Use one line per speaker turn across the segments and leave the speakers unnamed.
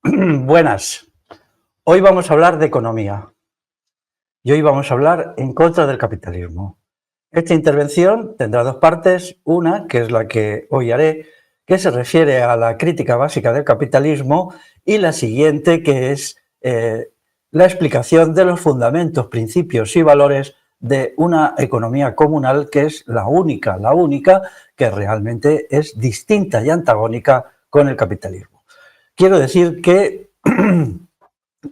Buenas. Hoy vamos a hablar de economía y hoy vamos a hablar en contra del capitalismo. Esta intervención tendrá dos partes, una que es la que hoy haré, que se refiere a la crítica básica del capitalismo, y la siguiente, que es la explicación de los fundamentos, principios y valores de una economía comunal que es la única que realmente es distinta y antagónica con el capitalismo. Quiero decir que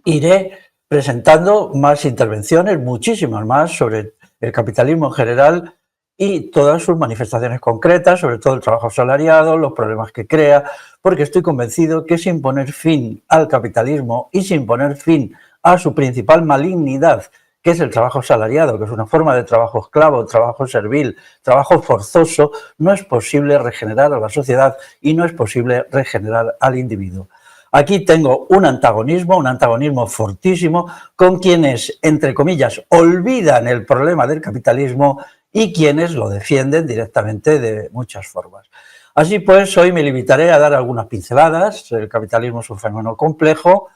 iré presentando más intervenciones, muchísimas más, sobre el capitalismo en general y todas sus manifestaciones concretas, sobre todo el trabajo asalariado, los problemas que crea, porque estoy convencido que sin poner fin al capitalismo y sin poner fin a su principal malignidad, que es el trabajo asalariado, que es una forma de trabajo esclavo, trabajo servil, trabajo forzoso, no es posible regenerar a la sociedad y no es posible regenerar al individuo. Aquí tengo un antagonismo fortísimo con quienes, entre comillas, olvidan el problema del capitalismo y quienes lo defienden directamente de muchas formas. Así pues, hoy me limitaré a dar algunas pinceladas. El capitalismo es un fenómeno complejo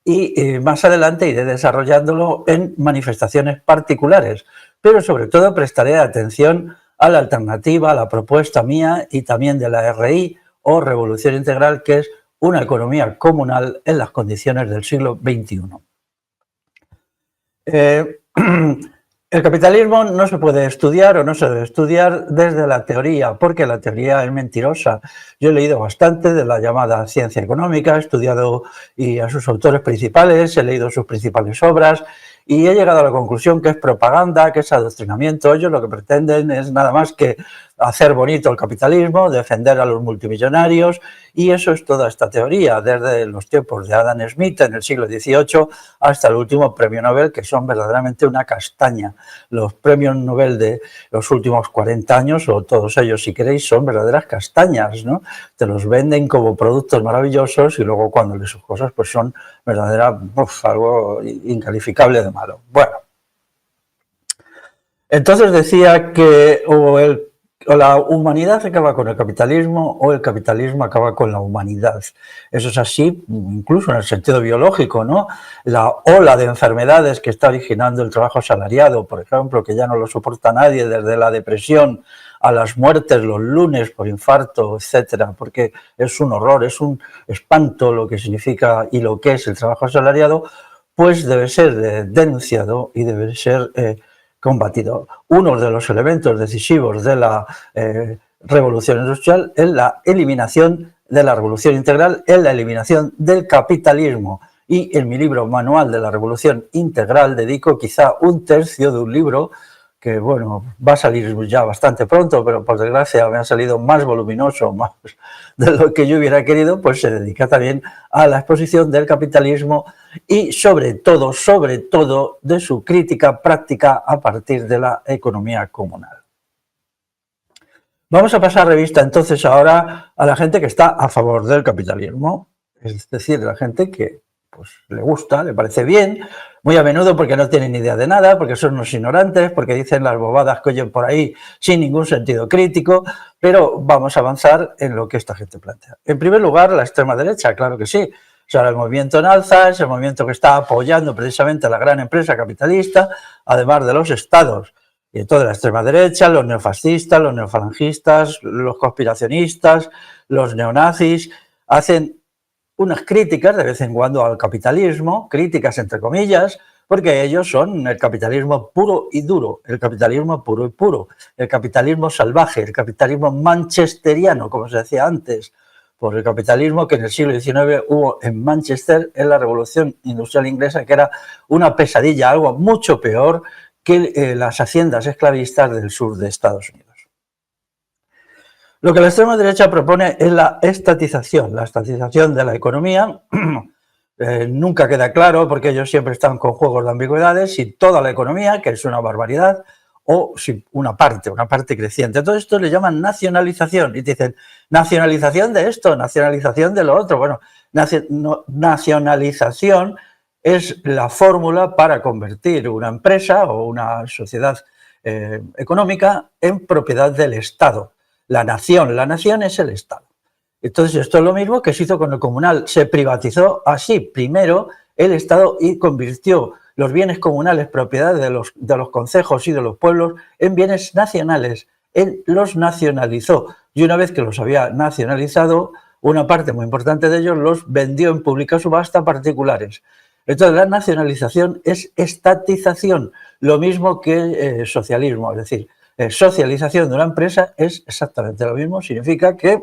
y más adelante iré desarrollándolo en manifestaciones particulares, pero sobre todo prestaré atención a la alternativa, a la propuesta mía y también de la RI o Revolución Integral, que es una economía comunal en las condiciones del siglo XXI. El capitalismo no se puede estudiar o no se debe estudiar desde la teoría, porque la teoría es mentirosa. Yo he leído bastante de la llamada ciencia económica, he estudiado a sus autores principales, he leído sus principales obras y he llegado a la conclusión que es propaganda, que es adoctrinamiento. Ellos lo que pretenden es nada más que hacer bonito el capitalismo, defender a los multimillonarios, y eso es toda esta teoría, desde los tiempos de Adam Smith en el siglo XVIII hasta el último premio Nobel, que son verdaderamente una castaña. Los premios Nobel de los últimos 40 años, o todos ellos si queréis, son verdaderas castañas, ¿no? Te los venden como productos maravillosos y luego cuando lees sus cosas pues son algo incalificable de malo. Bueno, entonces decía que o la humanidad acaba con el capitalismo o el capitalismo acaba con la humanidad. Eso es así, incluso en el sentido biológico, ¿no? La ola de enfermedades que está originando el trabajo asalariado, por ejemplo, que ya no lo soporta nadie, desde la depresión a las muertes los lunes por infarto, etcétera, porque es un horror, es un espanto lo que significa y lo que es el trabajo asalariado, pues debe ser denunciado y debe ser combatido. Uno de los elementos decisivos de la revolución industrial es la eliminación de la revolución integral, es la eliminación del capitalismo. Y en mi libro Manual de la Revolución Integral dedico quizá un tercio de un libro que, bueno, va a salir ya bastante pronto, pero por desgracia me ha salido más voluminoso, más de lo que yo hubiera querido, pues se dedica también a la exposición del capitalismo y sobre todo, de su crítica práctica a partir de la economía comunal. Vamos a pasar revista entonces ahora a la gente que está a favor del capitalismo, es decir, la gente que pues le gusta, le parece bien, muy a menudo porque no tienen ni idea de nada, porque son unos ignorantes, porque dicen las bobadas que oyen por ahí sin ningún sentido crítico, pero vamos a avanzar en lo que esta gente plantea. En primer lugar, la extrema derecha, claro que sí. O sea, el movimiento en alza es el movimiento que está apoyando precisamente a la gran empresa capitalista, además de los estados. Y entonces la extrema derecha, los neofascistas, los neofalangistas, los conspiracionistas, los neonazis, hacen unas críticas de vez en cuando al capitalismo, críticas entre comillas, porque ellos son el capitalismo puro y duro, el capitalismo puro y puro, el capitalismo salvaje, el capitalismo manchesteriano, como se decía antes, por el capitalismo que en el siglo XIX hubo en Manchester en la Revolución Industrial Inglesa, que era una pesadilla, algo mucho peor que las haciendas esclavistas del sur de Estados Unidos. Lo que la extrema derecha propone es la estatización de la economía. Nunca queda claro, porque ellos siempre están con juegos de ambigüedades, si toda la economía, que es una barbaridad, o si una parte creciente. Todo esto le llaman nacionalización y te dicen, nacionalización de esto, nacionalización de lo otro. Bueno, nacionalización es la fórmula para convertir una empresa o una sociedad económica en propiedad del Estado. La nación es el Estado. Entonces, esto es lo mismo que se hizo con el comunal. Se privatizó así primero el Estado y convirtió los bienes comunales, propiedad de los concejos y de los pueblos, en bienes nacionales. Él los nacionalizó y una vez que los había nacionalizado, una parte muy importante de ellos los vendió en pública subasta a particulares. Entonces, la nacionalización es estatización, lo mismo que socialismo, es decir, socialización de una empresa es exactamente lo mismo, significa que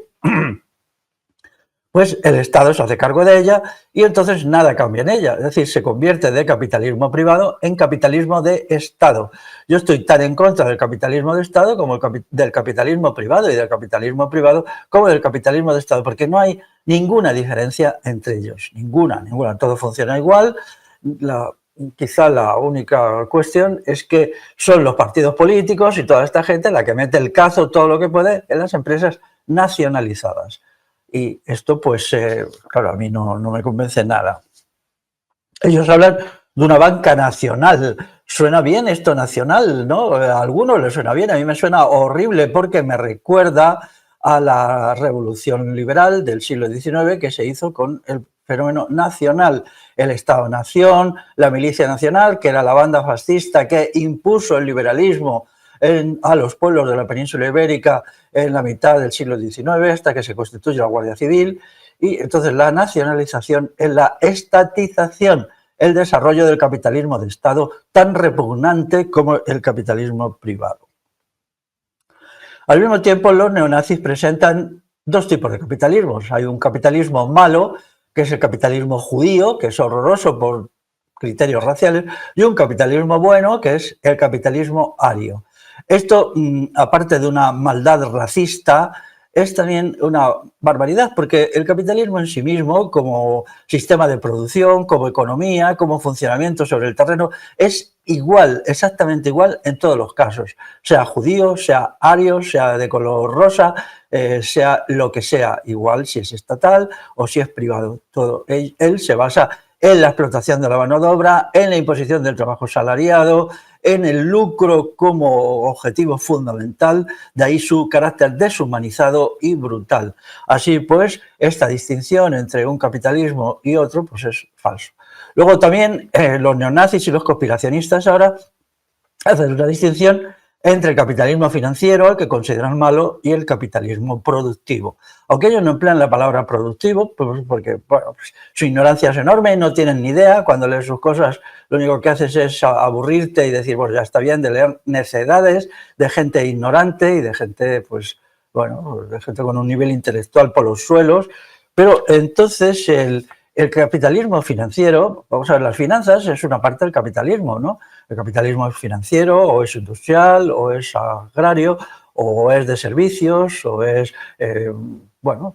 pues el Estado se hace cargo de ella y entonces nada cambia en ella. Es decir, se convierte de capitalismo privado en capitalismo de Estado. Yo estoy tan en contra del capitalismo de Estado como del capitalismo privado y del capitalismo privado como del capitalismo de Estado, porque no hay ninguna diferencia entre ellos. Ninguna. Todo funciona igual. Quizá la única cuestión es que son los partidos políticos y toda esta gente la que mete el cazo todo lo que puede en las empresas nacionalizadas. Y esto, pues, claro, a mí no me convence nada. Ellos hablan de una banca nacional. Suena bien esto nacional, ¿no? A algunos les suena bien, a mí me suena horrible porque me recuerda a la revolución liberal del siglo XIX que se hizo con el fenómeno nacional, el Estado-Nación, la milicia nacional, que era la banda fascista que impuso el liberalismo a los pueblos de la península ibérica en la mitad del siglo XIX hasta que se constituye la Guardia Civil. Y entonces la nacionalización es la estatización, el desarrollo del capitalismo de Estado tan repugnante como el capitalismo privado. Al mismo tiempo, los neonazis presentan dos tipos de capitalismos. Hay un capitalismo malo, que es el capitalismo judío, que es horroroso por criterios raciales, y un capitalismo bueno, que es el capitalismo ario. Esto, aparte de una maldad racista, es también una barbaridad, porque el capitalismo en sí mismo, como sistema de producción, como economía, como funcionamiento sobre el terreno, es igual, exactamente igual en todos los casos, sea judío, sea ario, sea de color rosa, sea lo que sea, igual si es estatal o si es privado. Todo él se basa en la explotación de la mano de obra, en la imposición del trabajo salariado, en el lucro como objetivo fundamental, de ahí su carácter deshumanizado y brutal. Así pues, esta distinción entre un capitalismo y otro pues es falso. Luego también los neonazis y los conspiracionistas ahora hacen una distinción entre el capitalismo financiero, el que consideran malo, y el capitalismo productivo. Aunque ellos no emplean la palabra productivo, pues porque bueno, pues su ignorancia es enorme, no tienen ni idea, cuando lees sus cosas lo único que haces es aburrirte y decir, pues ya está bien, de leer necedades de gente ignorante y de gente, pues, bueno, de gente con un nivel intelectual por los suelos. Pero entonces el capitalismo financiero, vamos a ver, las finanzas es una parte del capitalismo, ¿no? El capitalismo es financiero, o es industrial, o es agrario, o es de servicios, o es, bueno,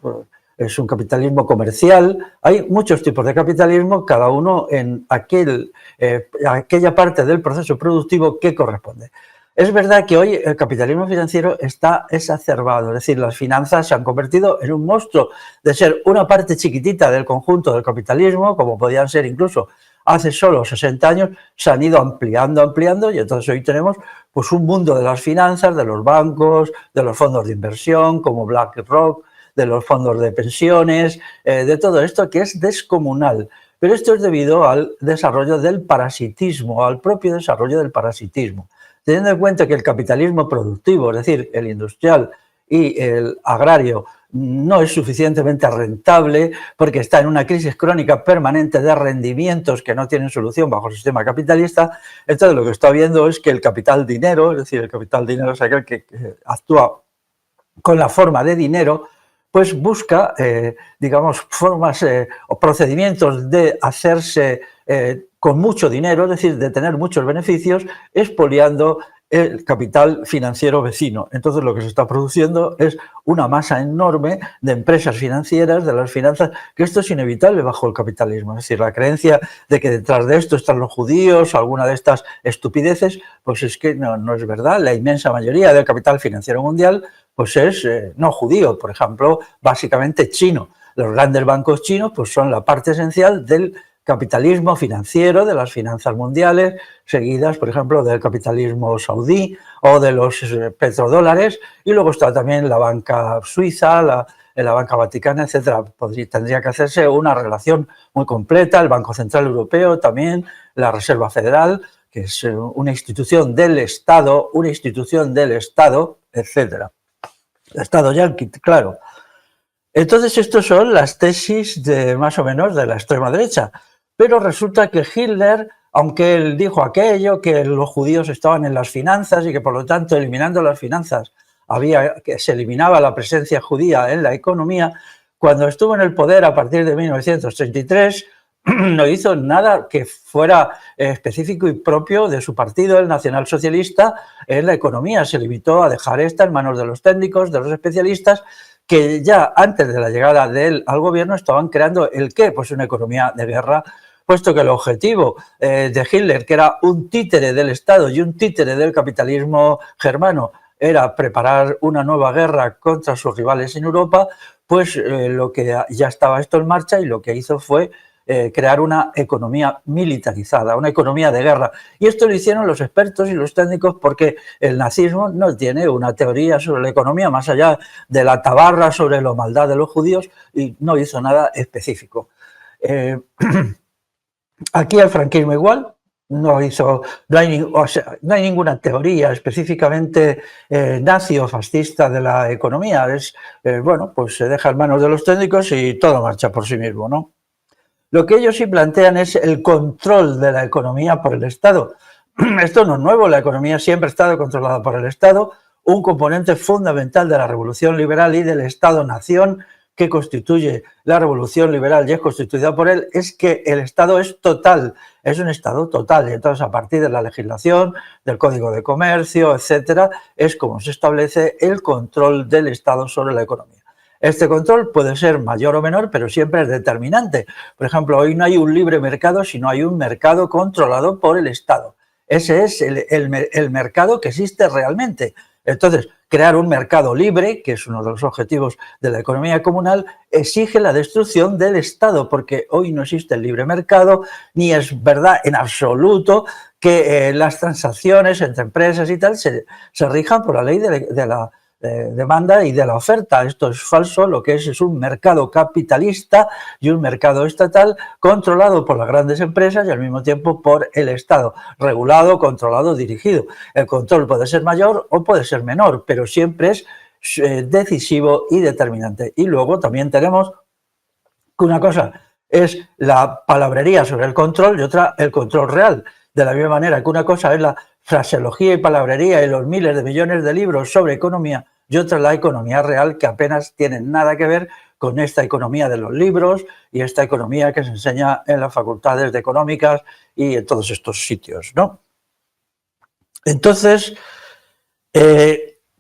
es un capitalismo comercial. Hay muchos tipos de capitalismo, cada uno en aquella parte del proceso productivo que corresponde. Es verdad que hoy el capitalismo financiero está exacerbado, es decir, las finanzas se han convertido en un monstruo de ser una parte chiquitita del conjunto del capitalismo, como podían ser incluso hace solo 60 años, se han ido ampliando y entonces hoy tenemos pues un mundo de las finanzas, de los bancos, de los fondos de inversión como BlackRock, de los fondos de pensiones, de todo esto que es descomunal. Pero esto es debido al desarrollo del parasitismo, al propio desarrollo del parasitismo. Teniendo en cuenta que el capitalismo productivo, es decir, el industrial y el agrario, no es suficientemente rentable porque está en una crisis crónica permanente de rendimientos que no tienen solución bajo el sistema capitalista, entonces lo que está viendo es que el capital dinero, es decir, el capital dinero es aquel que actúa con la forma de dinero, pues busca, digamos, formas o procedimientos de hacerse con mucho dinero, es decir, de tener muchos beneficios, expoliando el capital financiero vecino. Entonces lo que se está produciendo es una masa enorme de empresas financieras, de las finanzas, que esto es inevitable bajo el capitalismo. Es decir, la creencia de que detrás de esto están los judíos, alguna de estas estupideces, pues es que no es verdad. La inmensa mayoría del capital financiero mundial pues es no judío, por ejemplo, básicamente chino. Los grandes bancos chinos pues son la parte esencial del capitalismo financiero, de las finanzas mundiales, seguidas, por ejemplo, del capitalismo saudí o de los petrodólares, y luego está también la banca suiza, en la banca vaticana, etcétera. Tendría que hacerse una relación muy completa, el Banco Central Europeo también, la Reserva Federal, que es una institución del Estado, etcétera. El Estado yanqui, claro. Entonces, estas son las tesis de más o menos de la extrema derecha. Pero resulta que Hitler, aunque él dijo aquello, que los judíos estaban en las finanzas y que por lo tanto eliminando las finanzas que se eliminaba la presencia judía en la economía, cuando estuvo en el poder a partir de 1933 no hizo nada que fuera específico y propio de su partido, el nacionalsocialista, en la economía. Se limitó a dejar esta en manos de los técnicos, de los especialistas, que ya antes de la llegada de él al gobierno estaban creando ¿el qué? Pues una economía de guerra, puesto que el objetivo de Hitler, que era un títere del Estado y un títere del capitalismo germano, era preparar una nueva guerra contra sus rivales en Europa, pues lo que ya estaba esto en marcha y lo que hizo fue crear una economía militarizada, una economía de guerra. Y esto lo hicieron los expertos y los técnicos porque el nazismo no tiene una teoría sobre la economía más allá de la tabarra sobre la maldad de los judíos y no hizo nada específico. Aquí el franquismo igual, no hay ninguna teoría específicamente nazi o fascista de la economía. Bueno, pues se deja en manos de los técnicos y todo marcha por sí mismo, ¿no? Lo que ellos sí plantean es el control de la economía por el Estado. Esto no es nuevo, la economía siempre ha estado controlada por el Estado, un componente fundamental de la revolución liberal y del Estado-nación que constituye la revolución liberal y es constituida por él, es que el Estado es total, es un Estado total. Y entonces, a partir de la legislación, del Código de Comercio, etcétera, es como se establece el control del Estado sobre la economía. Este control puede ser mayor o menor, pero siempre es determinante. Por ejemplo, hoy no hay un libre mercado, sino hay un mercado controlado por el Estado. Ese es el mercado que existe realmente. Entonces, crear un mercado libre, que es uno de los objetivos de la economía comunal, exige la destrucción del Estado, porque hoy no existe el libre mercado, ni es verdad en absoluto que las transacciones entre empresas y tal se rijan por la ley de la demanda y de la oferta. Esto es falso, lo que es un mercado capitalista y un mercado estatal controlado por las grandes empresas y al mismo tiempo por el Estado, regulado, controlado, dirigido. El control puede ser mayor o puede ser menor, pero siempre es decisivo y determinante. Y luego también tenemos que una cosa es la palabrería sobre el control y otra el control real. De la misma manera que una cosa es la fraseología y palabrería y los miles de millones de libros sobre economía y otra la economía real, que apenas tiene nada que ver con esta economía de los libros y esta economía que se enseña en las facultades de económicas y en todos estos sitios, ¿no? Entonces,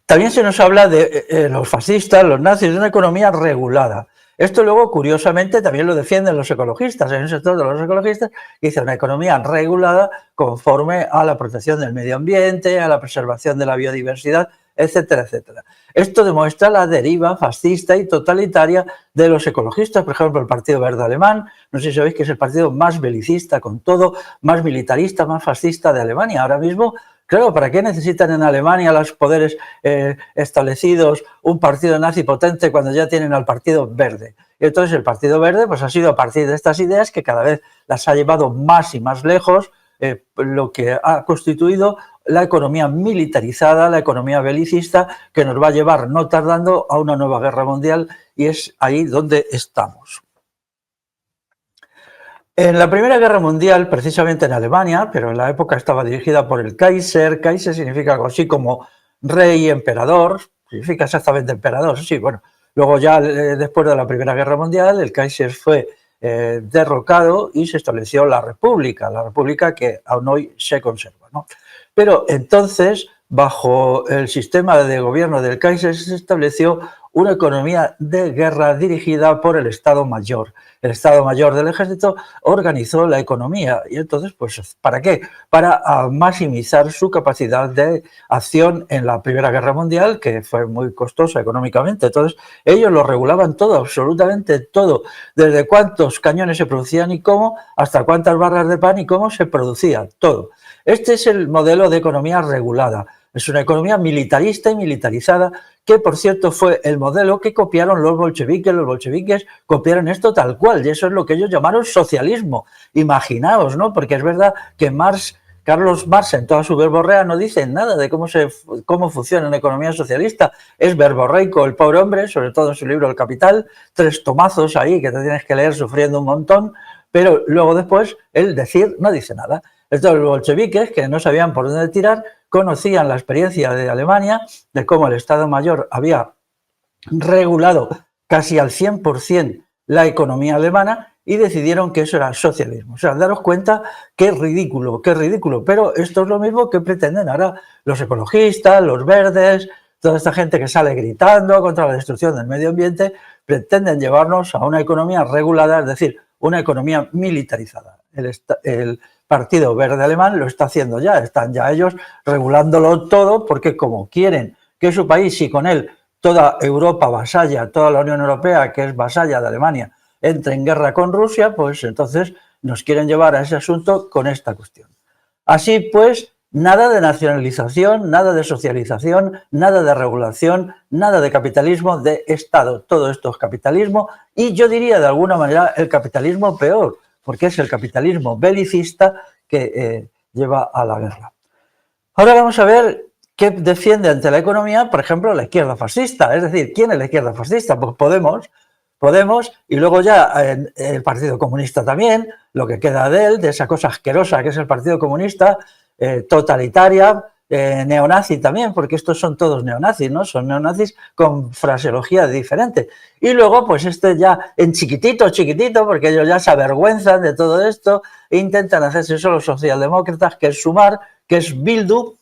también se nos habla de los fascistas, los nazis, de una economía regulada. Esto luego, curiosamente, también lo defienden los ecologistas. Hay un sector de los ecologistas que dice una economía regulada conforme a la protección del medio ambiente, a la preservación de la biodiversidad, etcétera, etcétera. Esto demuestra la deriva fascista y totalitaria de los ecologistas. Por ejemplo, el Partido Verde Alemán, no sé si sabéis que es el partido más belicista con todo, más militarista, más fascista de Alemania. Ahora mismo, claro, ¿para qué necesitan en Alemania los poderes establecidos un partido nazi potente cuando ya tienen al Partido Verde? Y entonces el Partido Verde pues ha sido a partir de estas ideas que cada vez las ha llevado más y más lejos, lo que ha constituido la economía militarizada, la economía belicista, que nos va a llevar no tardando a una nueva guerra mundial, y es ahí donde estamos. En la Primera Guerra Mundial, precisamente en Alemania, pero en la época estaba dirigida por el Kaiser. Kaiser significa algo así como rey, emperador, significa exactamente emperador, sí, bueno. Luego ya después de la Primera Guerra Mundial, el Kaiser fue derrocado y se estableció la República que aún hoy se conserva, ¿no? Pero entonces, bajo el sistema de gobierno del Kaiser, se estableció una economía de guerra dirigida por el Estado Mayor. El Estado Mayor del Ejército organizó la economía y entonces, pues, ¿para qué? Para maximizar su capacidad de acción en la Primera Guerra Mundial, que fue muy costosa económicamente. Entonces, ellos lo regulaban todo, absolutamente todo, desde cuántos cañones se producían y cómo, hasta cuántas barras de pan y cómo se producía, todo. Este es el modelo de economía regulada. Es una economía militarista y militarizada, que por cierto fue el modelo que copiaron los bolcheviques. Los bolcheviques copiaron esto tal cual, y eso es lo que ellos llamaron socialismo. Imaginaos, ¿no? Porque es verdad que Carlos Marx, en toda su verborrea, no dice nada de cómo funciona una economía socialista. Es verborreico el pobre hombre, sobre todo en su libro El Capital, 3 tomazos ahí que te tienes que leer sufriendo un montón, pero luego después él no dice nada. Estos bolcheviques, que no sabían por dónde tirar, conocían la experiencia de Alemania, de cómo el Estado Mayor había regulado casi al 100% la economía alemana, y decidieron que eso era socialismo. O sea, daros cuenta qué ridículo, pero esto es lo mismo que pretenden ahora los ecologistas, los verdes, toda esta gente que sale gritando contra la destrucción del medio ambiente, pretenden llevarnos a una economía regulada, es decir, una economía militarizada. El Partido Verde Alemán lo está haciendo ya, están ya ellos regulándolo todo, porque como quieren que su país, y con él toda Europa vasalla, toda la Unión Europea, que es vasalla de Alemania, entre en guerra con Rusia, pues entonces nos quieren llevar a ese asunto con esta cuestión. Así pues, nada de nacionalización, nada de socialización, nada de regulación, nada de capitalismo de Estado. Todo esto es capitalismo, y yo diría de alguna manera el capitalismo peor, porque es el capitalismo belicista que lleva a la guerra. Ahora vamos a ver qué defiende ante la economía, por ejemplo, la izquierda fascista. Es decir, ¿quién es la izquierda fascista? Pues Podemos, y luego ya el Partido Comunista también, lo que queda de él, de esa cosa asquerosa que es el Partido Comunista, totalitaria, neonazi también, porque estos son todos neonazis, ¿no? Son neonazis con fraseología diferente. Y luego, pues ya en chiquitito, porque ellos ya se avergüenzan de todo esto e intentan hacerse solo socialdemócratas, que es Sumar, que es Bildu,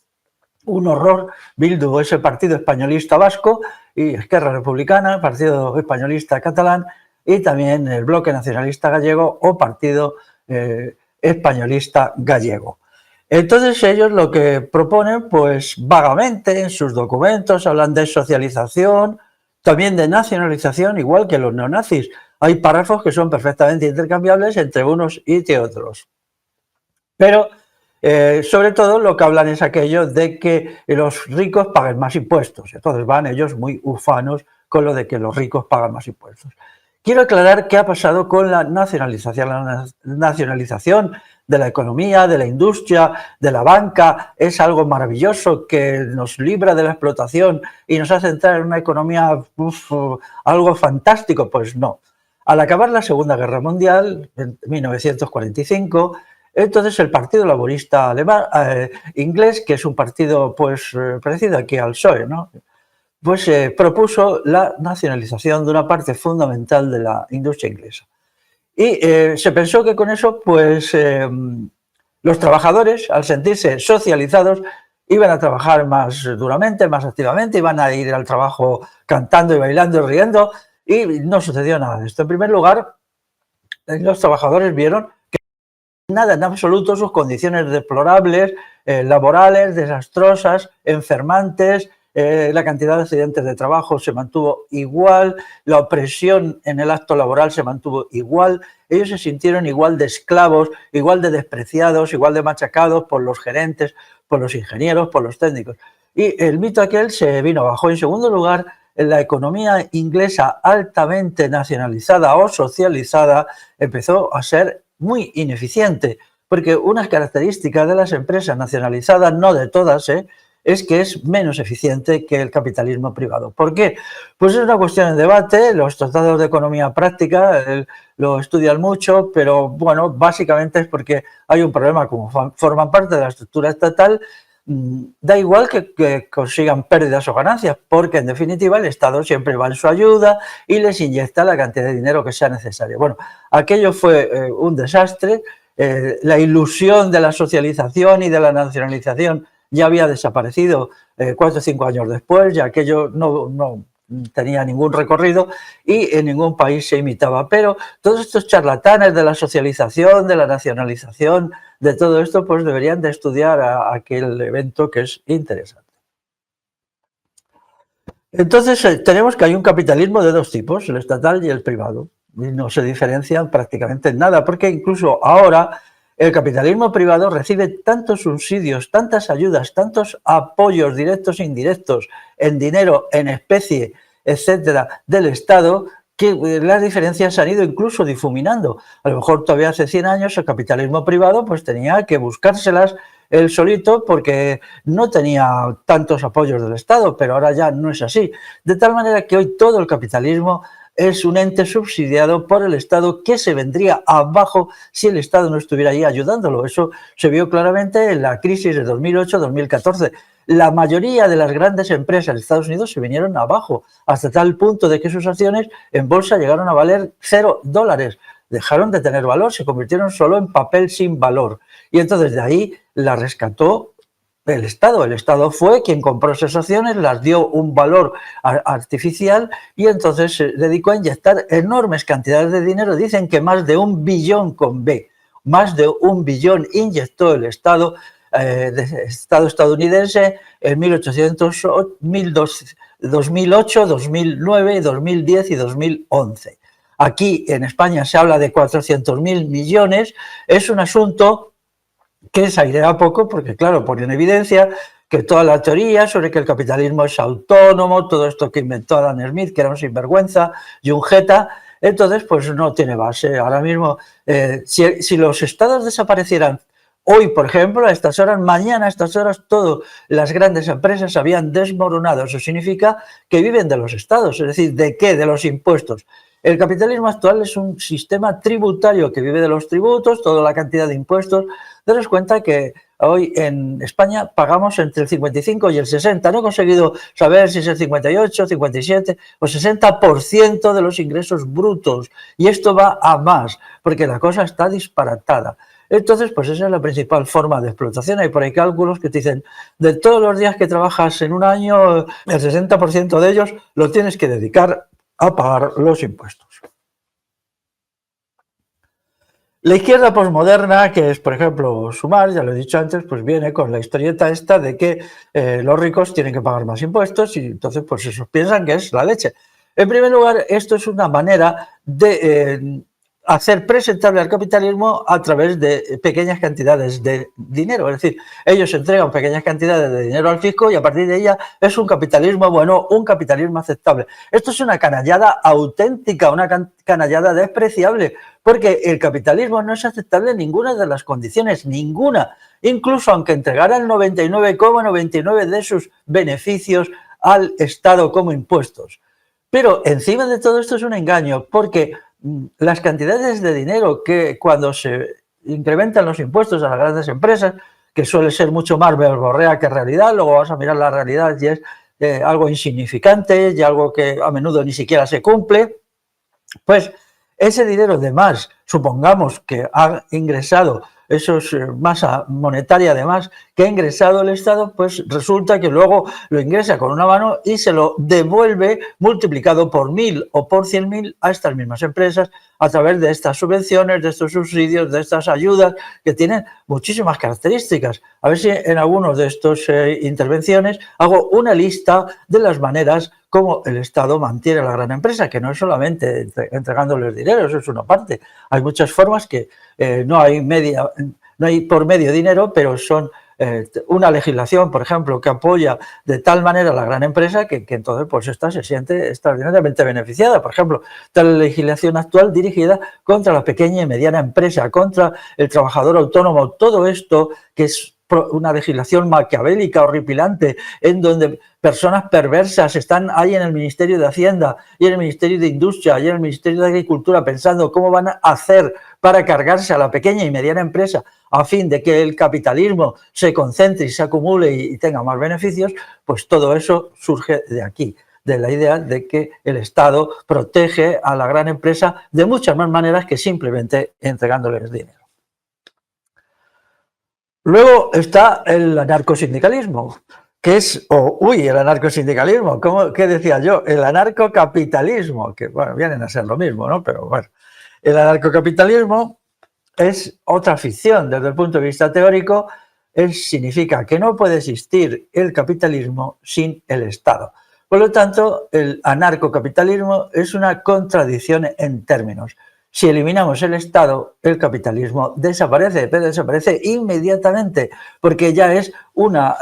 un horror. Bildu es el Partido Españolista Vasco, y Esquerra Republicana, Partido Españolista Catalán, y también el Bloque Nacionalista Gallego o Partido Españolista Gallego. Entonces ellos lo que proponen, pues vagamente en sus documentos, hablan de socialización, también de nacionalización, igual que los neonazis. Hay párrafos que son perfectamente intercambiables entre unos y otros. Pero sobre todo lo que hablan es aquello de que los ricos paguen más impuestos. Entonces van ellos muy ufanos con lo de que los ricos pagan más impuestos. Quiero aclarar qué ha pasado con la nacionalización. La nacionalización de la economía, de la industria, de la banca, es algo maravilloso que nos libra de la explotación y nos hace entrar en una economía algo fantástico. Pues no. Al acabar la Segunda Guerra Mundial, en 1945, entonces el Partido Laborista alemán, inglés, que es un partido pues parecido aquí al PSOE, ¿no? Pues propuso la nacionalización de una parte fundamental de la industria inglesa. Y se pensó que con eso, pues los trabajadores, al sentirse socializados, iban a trabajar más duramente, más activamente, iban a ir al trabajo cantando y bailando y riendo, y no sucedió nada de esto. En primer lugar, los trabajadores vieron nada en absoluto, sus condiciones deplorables, laborales, desastrosas, enfermantes, la cantidad de accidentes de trabajo se mantuvo igual, la opresión en el acto laboral se mantuvo igual, ellos se sintieron igual de esclavos, igual de despreciados, igual de machacados por los gerentes, por los ingenieros, por los técnicos. Y el mito aquel se vino abajo. En segundo lugar, la economía inglesa altamente nacionalizada o socializada empezó a ser muy ineficiente, porque unas características de las empresas nacionalizadas, no de todas, es que es menos eficiente que el capitalismo privado. ¿Por qué? Pues es una cuestión en debate, los tratados de economía práctica lo estudian mucho, pero bueno, básicamente es porque hay un problema, como forman parte de la estructura estatal, da igual que consigan pérdidas o ganancias, porque en definitiva el Estado siempre va en su ayuda y les inyecta la cantidad de dinero que sea necesaria. Bueno, aquello fue un desastre, la ilusión de la socialización y de la nacionalización ya había desaparecido 4 o 5 años después, ya aquello no tenía ningún recorrido y en ningún país se imitaba. Pero todos estos charlatanes de la socialización, de la nacionalización, de todo esto, pues deberían de estudiar aquel evento, que es interesante. Entonces tenemos que hay un capitalismo de dos tipos, el estatal y el privado, y no se diferencian prácticamente en nada, porque incluso ahora El capitalismo privado recibe tantos subsidios, tantas ayudas, tantos apoyos directos e indirectos en dinero, en especie, etcétera, del Estado, que las diferencias han ido incluso difuminando. A lo mejor todavía hace 100 años el capitalismo privado pues tenía que buscárselas él solito porque no tenía tantos apoyos del Estado, pero ahora ya no es así. De tal manera que hoy todo el capitalismo es un ente subsidiado por el Estado que se vendría abajo si el Estado no estuviera ahí ayudándolo. Eso se vio claramente en la crisis de 2008-2014. La mayoría de las grandes empresas de Estados Unidos se vinieron abajo, hasta tal punto de que sus acciones en bolsa llegaron a valer $0. Dejaron de tener valor, se convirtieron solo en papel sin valor. Y entonces de ahí la rescató el Estado. El Estado fue quien compró esas acciones, las dio un valor artificial y entonces se dedicó a inyectar enormes cantidades de dinero. Dicen que más de 1 billón con B, más de 1 billón inyectó el Estado estadounidense en 2008, 2009, 2010 y 2011. Aquí en España se habla de 400.000 millones. Es un asunto que se airea poco porque, claro, pone en evidencia que toda la teoría sobre que el capitalismo es autónomo, todo esto que inventó Adam Smith, que era un sinvergüenza y un jeta, entonces pues no tiene base. Ahora mismo, si los estados desaparecieran hoy, por ejemplo, a estas horas, mañana a estas horas, todas las grandes empresas habían desmoronado. Eso significa que viven de los estados, es decir, ¿de qué? De los impuestos. El capitalismo actual es un sistema tributario que vive de los tributos, toda la cantidad de impuestos. Daros cuenta que hoy en España pagamos entre el 55 y el 60. No he conseguido saber si es el 58, 57 o 60% de los ingresos brutos. Y esto va a más, porque la cosa está disparatada. Entonces, pues esa es la principal forma de explotación. Hay por ahí cálculos que te dicen, de todos los días que trabajas en un año, el 60% de ellos lo tienes que dedicar a pagar los impuestos. La izquierda posmoderna, que es, por ejemplo, Sumar, ya lo he dicho antes, pues viene con la historieta esta de que los ricos tienen que pagar más impuestos y entonces pues esos piensan que es la leche. En primer lugar, esto es una manera de hacer presentable al capitalismo a través de pequeñas cantidades de dinero. Es decir, ellos entregan pequeñas cantidades de dinero al fisco y a partir de ella es un capitalismo bueno, un capitalismo aceptable. Esto es una canallada auténtica, una canallada despreciable, porque el capitalismo no es aceptable en ninguna de las condiciones, ninguna. Incluso aunque entregara el 99,99 de sus beneficios al Estado como impuestos. Pero encima de todo esto es un engaño, porque las cantidades de dinero que cuando se incrementan los impuestos a las grandes empresas, que suele ser mucho más verborrea que realidad, luego vas a mirar la realidad y es algo insignificante y algo que a menudo ni siquiera se cumple, pues ese dinero de más, supongamos que ha ingresado esos masa monetaria además que ha ingresado el Estado, pues resulta que luego lo ingresa con una mano y se lo devuelve multiplicado por 1000 o por 100.000 a estas mismas empresas a través de estas subvenciones, de estos subsidios, de estas ayudas que tienen muchísimas características. A ver si en algunas de estas intervenciones hago una lista de las maneras como el Estado mantiene a la gran empresa, que no es solamente entregándoles dinero, eso es una parte. Hay muchas formas que no hay por medio dinero, pero son una legislación, por ejemplo, que apoya de tal manera a la gran empresa que entonces pues esta se siente extraordinariamente beneficiada. Por ejemplo, tal legislación actual dirigida contra la pequeña y mediana empresa, contra el trabajador autónomo, todo esto que es una legislación maquiavélica, horripilante, en donde personas perversas están ahí en el Ministerio de Hacienda y en el Ministerio de Industria y en el Ministerio de Agricultura pensando cómo van a hacer para cargarse a la pequeña y mediana empresa a fin de que el capitalismo se concentre y se acumule y tenga más beneficios, pues todo eso surge de aquí, de la idea de que el Estado protege a la gran empresa de muchas más maneras que simplemente entregándoles dinero. Luego está el anarcosindicalismo, que es, el anarcosindicalismo, ¿qué decía yo? El anarcocapitalismo, que bueno, vienen a ser lo mismo, ¿no? Pero bueno, el anarcocapitalismo es otra ficción desde el punto de vista teórico, significa que no puede existir el capitalismo sin el Estado. Por lo tanto, el anarcocapitalismo es una contradicción en términos. Si eliminamos el Estado, el capitalismo desaparece, pero desaparece inmediatamente, porque ya es una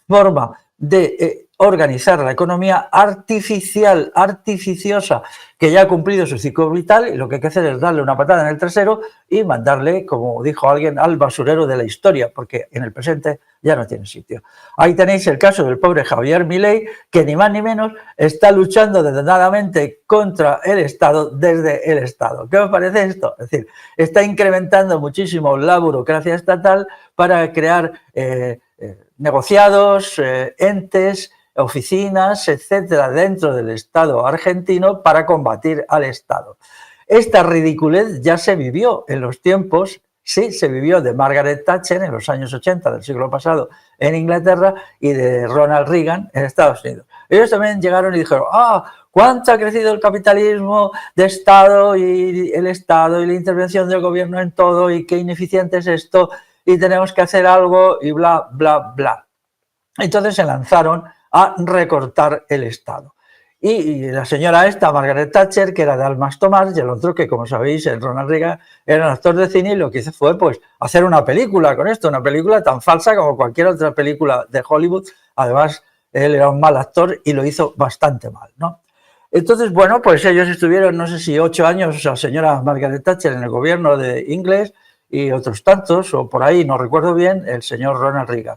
forma de organizar la economía artificial, artificiosa, que ya ha cumplido su ciclo vital, y lo que hay que hacer es darle una patada en el trasero y mandarle, como dijo alguien, al basurero de la historia, porque en el presente ya no tiene sitio. Ahí tenéis el caso del pobre Javier Milei, que ni más ni menos está luchando denodadamente contra el Estado desde el Estado. ¿Qué os parece esto? Es decir, está incrementando muchísimo la burocracia estatal para crear negociados, entes, oficinas, etcétera, dentro del Estado argentino para combatir al Estado. Esta ridiculez ya se vivió en los tiempos, sí, se vivió de Margaret Thatcher en los años 80 del siglo pasado en Inglaterra y de Ronald Reagan en Estados Unidos. Ellos también llegaron y dijeron, ¿cuánto ha crecido el capitalismo de Estado y el Estado y la intervención del gobierno en todo y qué ineficiente es esto y tenemos que hacer algo y bla, bla, bla? Entonces se lanzaron a recortar el Estado. Y la señora esta, Margaret Thatcher, que era de Almas Tomás, y el otro que, como sabéis, el Ronald Reagan, era un actor de cine, y lo que hizo fue pues hacer una película con esto, una película tan falsa como cualquier otra película de Hollywood. Además, él era un mal actor y lo hizo bastante mal, ¿no? Entonces, bueno, pues ellos estuvieron, no sé si 8 años, la señora Margaret Thatcher en el gobierno de inglés y otros tantos, o por ahí, no recuerdo bien, el señor Ronald Reagan.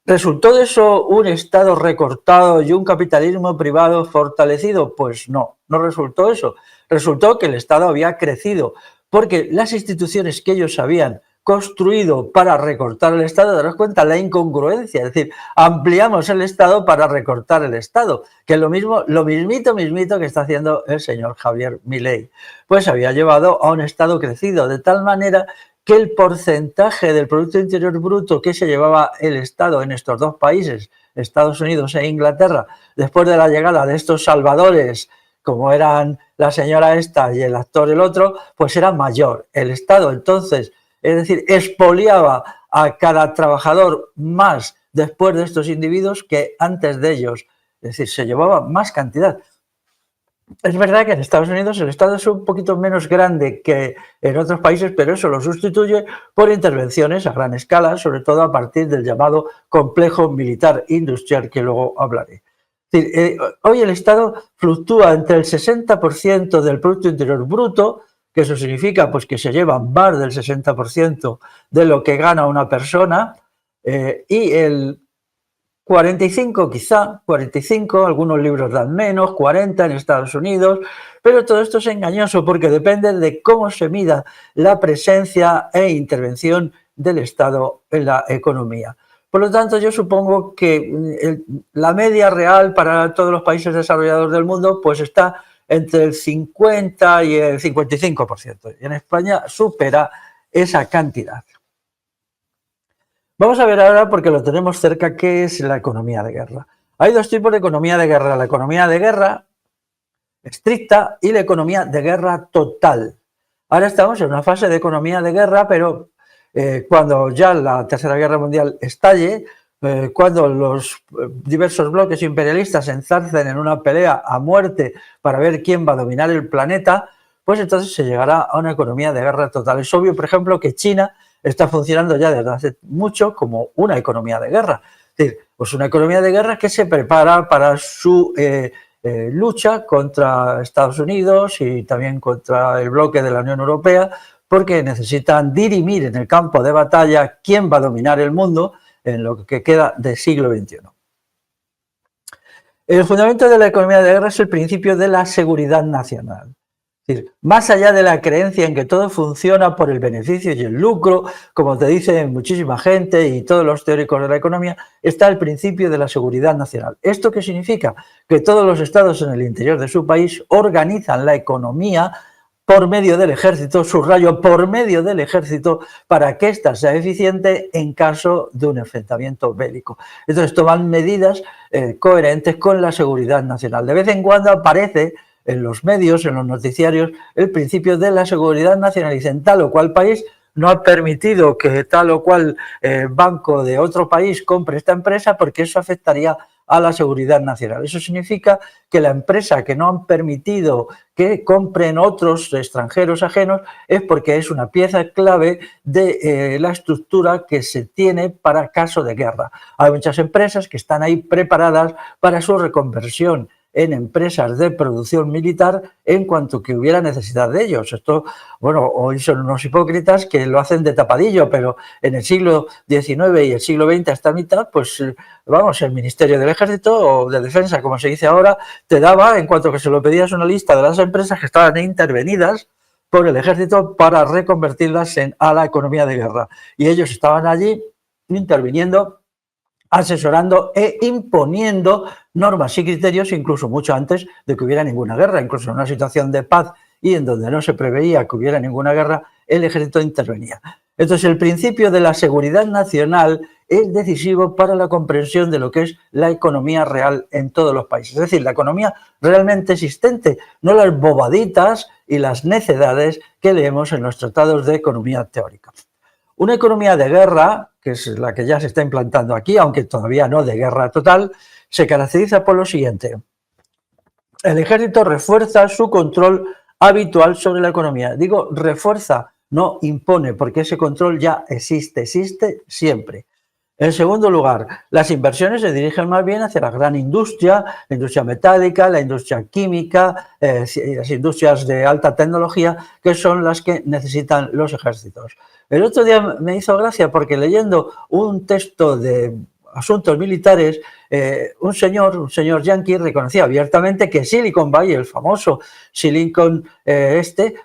¿Resultó de eso un Estado recortado y un capitalismo privado fortalecido? Pues no, no resultó eso. Resultó que el Estado había crecido, porque las instituciones que ellos habían construido para recortar el Estado, daros cuenta la incongruencia, es decir, ampliamos el Estado para recortar el Estado, que es lo mismito que está haciendo el señor Javier Milei. Pues había llevado a un Estado crecido, de tal manera que el porcentaje del Producto Interior Bruto que se llevaba el Estado en estos dos países, Estados Unidos e Inglaterra, después de la llegada de estos salvadores, como eran la señora esta y el actor el otro, pues era mayor. El Estado entonces, es decir, expoliaba a cada trabajador más después de estos individuos que antes de ellos. Es decir, se llevaba más cantidad. Es verdad que en Estados Unidos el Estado es un poquito menos grande que en otros países, pero eso lo sustituye por intervenciones a gran escala, sobre todo a partir del llamado complejo militar industrial, que luego hablaré. Es decir, hoy el Estado fluctúa entre el 60% del Producto Interior Bruto, que eso significa pues, que se lleva más del 60% de lo que gana una persona, y el 45 quizá, 45, algunos libros dan menos, 40 en Estados Unidos, pero todo esto es engañoso porque depende de cómo se mida la presencia e intervención del Estado en la economía. Por lo tanto, yo supongo que la media real para todos los países desarrollados del mundo pues está entre el 50 y el 55%. Y en España supera esa cantidad. Vamos a ver ahora, porque lo tenemos cerca, qué es la economía de guerra. Hay dos tipos de economía de guerra: la economía de guerra estricta y la economía de guerra total. Ahora estamos en una fase de economía de guerra, pero cuando ya la Tercera Guerra Mundial estalle, cuando los diversos bloques imperialistas se enzarcen en una pelea a muerte para ver quién va a dominar el planeta, pues entonces se llegará a una economía de guerra total. Es obvio, por ejemplo, que China está funcionando ya desde hace mucho como una economía de guerra. Es decir, pues una economía de guerra que se prepara para su lucha contra Estados Unidos y también contra el bloque de la Unión Europea, porque necesitan dirimir en el campo de batalla quién va a dominar el mundo en lo que queda del siglo XXI. El fundamento de la economía de guerra es el principio de la seguridad nacional. Es decir, más allá de la creencia en que todo funciona por el beneficio y el lucro, como te dice muchísima gente y todos los teóricos de la economía, está el principio de la seguridad nacional. ¿Esto qué significa? Que todos los estados en el interior de su país organizan la economía por medio del ejército, subrayo, por medio del ejército, para que ésta sea eficiente en caso de un enfrentamiento bélico. Entonces toman medidas coherentes con la seguridad nacional. De vez en cuando aparece en los medios, en los noticiarios, el principio de la seguridad nacional. Dicen, tal o cual país no ha permitido que tal o cual banco de otro país compre esta empresa porque eso afectaría a la seguridad nacional. Eso significa que la empresa que no han permitido que compren otros extranjeros ajenos es porque es una pieza clave de la estructura que se tiene para caso de guerra. Hay muchas empresas que están ahí preparadas para su reconversión en empresas de producción militar en cuanto que hubiera necesidad de ellos. Esto, bueno, hoy son unos hipócritas que lo hacen de tapadillo, pero en el siglo XIX y el siglo XX hasta mitad, pues vamos, el Ministerio del Ejército o de Defensa, como se dice ahora, te daba, en cuanto que se lo pedías, una lista de las empresas que estaban intervenidas por el ejército para reconvertirlas a la economía de guerra. Y ellos estaban allí interviniendo, asesorando e imponiendo normas y criterios incluso mucho antes de que hubiera ninguna guerra, incluso en una situación de paz y en donde no se preveía que hubiera ninguna guerra, el ejército intervenía. Entonces, el principio de la seguridad nacional es decisivo para la comprensión de lo que es la economía real en todos los países. Es decir, la economía realmente existente, no las bobaditas y las necedades que leemos en los tratados de economía teórica. Una economía de guerra, que es la que ya se está implantando aquí, aunque todavía no de guerra total, se caracteriza por lo siguiente. El ejército refuerza su control habitual sobre la economía. Digo refuerza, no impone, porque ese control ya existe siempre. En segundo lugar, las inversiones se dirigen más bien hacia la gran industria, la industria metálica, la industria química, las industrias de alta tecnología, que son las que necesitan los ejércitos. El otro día me hizo gracia porque leyendo un texto de asuntos militares, un señor yanqui reconocía abiertamente que Silicon Valley, el famoso Silicon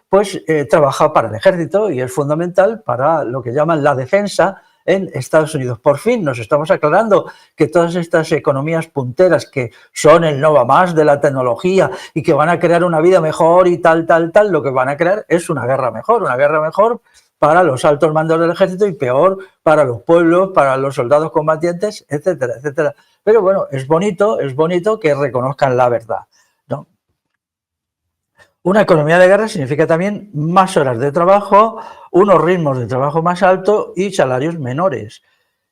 pues trabaja para el ejército y es fundamental para lo que llaman la defensa en Estados Unidos. Por fin nos estamos aclarando que todas estas economías punteras que son el no va más de la tecnología y que van a crear una vida mejor y tal, lo que van a crear es una guerra mejor para los altos mandos del ejército y peor para los pueblos, para los soldados combatientes, etcétera, etcétera. Pero bueno, es bonito que reconozcan la verdad, ¿no? Una economía de guerra significa también más horas de trabajo, unos ritmos de trabajo más altos y salarios menores.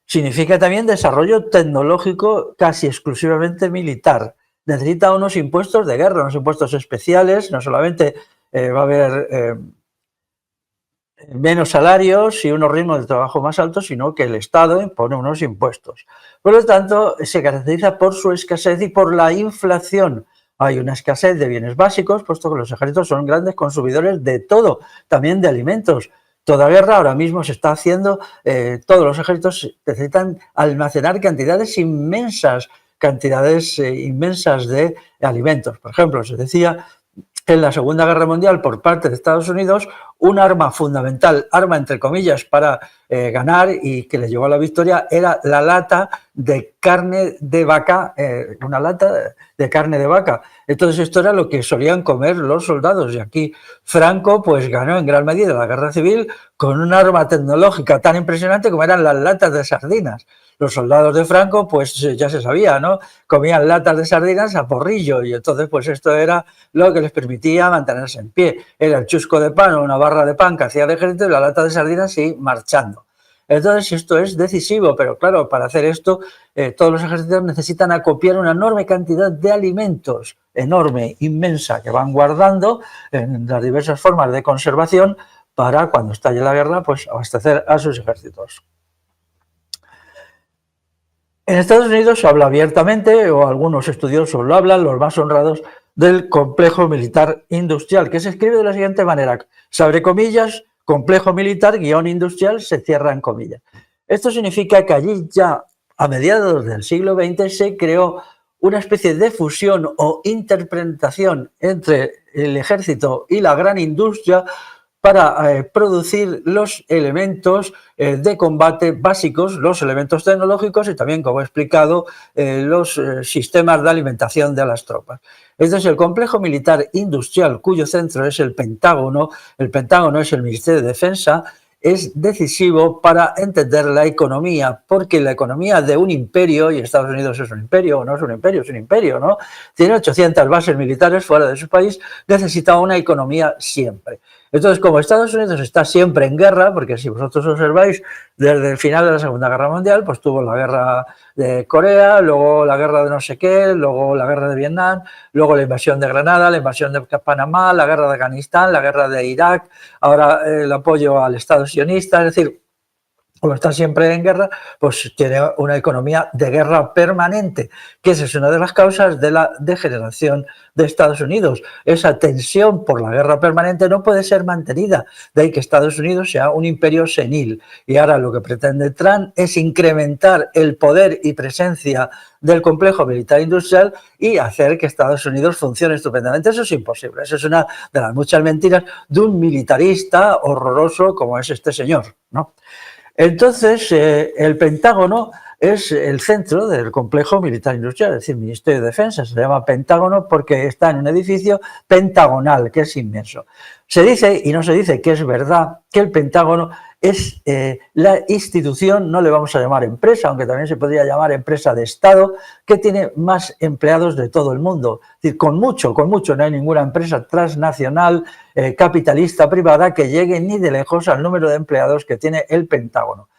Significa también desarrollo tecnológico casi exclusivamente militar. Necesita unos impuestos de guerra, unos impuestos especiales, no solamente va a haber menos salarios y unos ritmos de trabajo más altos, sino que el Estado impone unos impuestos. Por lo tanto, se caracteriza por su escasez y por la inflación. Hay una escasez de bienes básicos, puesto que los ejércitos son grandes consumidores de todo, también de alimentos. Toda guerra ahora mismo se está haciendo, todos los ejércitos necesitan almacenar cantidades inmensas de alimentos. Por ejemplo, se decía que en la Segunda Guerra Mundial, por parte de Estados Unidos, un arma fundamental, arma entre comillas, para ganar y que le llevó a la victoria, era la lata de carne de vaca, una lata de carne de vaca. Entonces esto era lo que solían comer los soldados y aquí Franco pues ganó en gran medida la guerra civil con un arma tecnológica tan impresionante como eran las latas de sardinas. Los soldados de Franco pues ya se sabía, ¿no? Comían latas de sardinas a porrillo y entonces pues esto era lo que les permitía mantenerse en pie. Era el chusco de pan o una barra de pan que hacía el ejército y la lata de sardinas y marchando. Entonces esto es decisivo, pero claro, para hacer esto todos los ejércitos necesitan acopiar una enorme cantidad de alimentos, enorme, inmensa, que van guardando en las diversas formas de conservación para cuando estalle la guerra, pues abastecer a sus ejércitos. En Estados Unidos se habla abiertamente, o algunos estudiosos lo hablan, los más honrados, del complejo militar industrial, que se escribe de la siguiente manera, se abre comillas, complejo militar, guión industrial, se cierran comillas. Esto significa que allí ya a mediados del siglo XX se creó una especie de fusión o interpretación entre el ejército y la gran industria para producir los elementos de combate básicos, los elementos tecnológicos y también, como he explicado, los sistemas de alimentación de las tropas. Este es el complejo militar industrial cuyo centro es el Pentágono es el Ministerio de Defensa, es decisivo para entender la economía, porque la economía de un imperio, y Estados Unidos es un imperio, o no es un imperio, es un imperio, ¿no? Tiene 800 bases militares fuera de su país, necesita una economía siempre. Entonces, como Estados Unidos está siempre en guerra, porque si vosotros observáis, desde el final de la Segunda Guerra Mundial, pues tuvo la guerra de Corea, luego la guerra de no sé qué, luego la guerra de Vietnam, luego la invasión de Granada, la invasión de Panamá, la guerra de Afganistán, la guerra de Irak, ahora el apoyo al Estado sionista, es decir, como está siempre en guerra, pues tiene una economía de guerra permanente, que esa es una de las causas de la degeneración de Estados Unidos. Esa tensión por la guerra permanente no puede ser mantenida, de ahí que Estados Unidos sea un imperio senil. Y ahora lo que pretende Trump es incrementar el poder y presencia del complejo militar industrial y hacer que Estados Unidos funcione estupendamente. Eso es imposible, eso es una de las muchas mentiras de un militarista horroroso como es este señor, ¿no? Entonces, el Pentágono es el centro del complejo militar industrial, es decir, el Ministerio de Defensa se llama Pentágono porque está en un edificio pentagonal, que es inmenso. Se dice, y no se dice que es verdad, que el Pentágono es la institución, no le vamos a llamar empresa, aunque también se podría llamar empresa de Estado, que tiene más empleados de todo el mundo. Es decir, con mucho, no hay ninguna empresa transnacional, capitalista, privada, que llegue ni de lejos al número de empleados que tiene el Pentágono.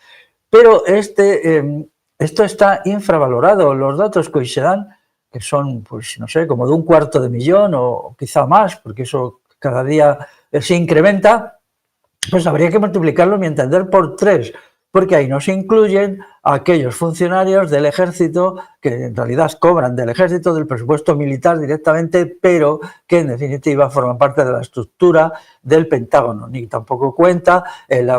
Pero esto está infravalorado. Los datos que hoy se dan, que son, pues no sé, como de 250.000 o quizá más, porque eso cada día se incrementa, pues habría que multiplicarlo, a mi entender, por 3, porque ahí no se incluyen aquellos funcionarios del ejército que en realidad cobran del ejército, del presupuesto militar directamente, pero que en definitiva forman parte de la estructura del Pentágono, ni tampoco cuenta el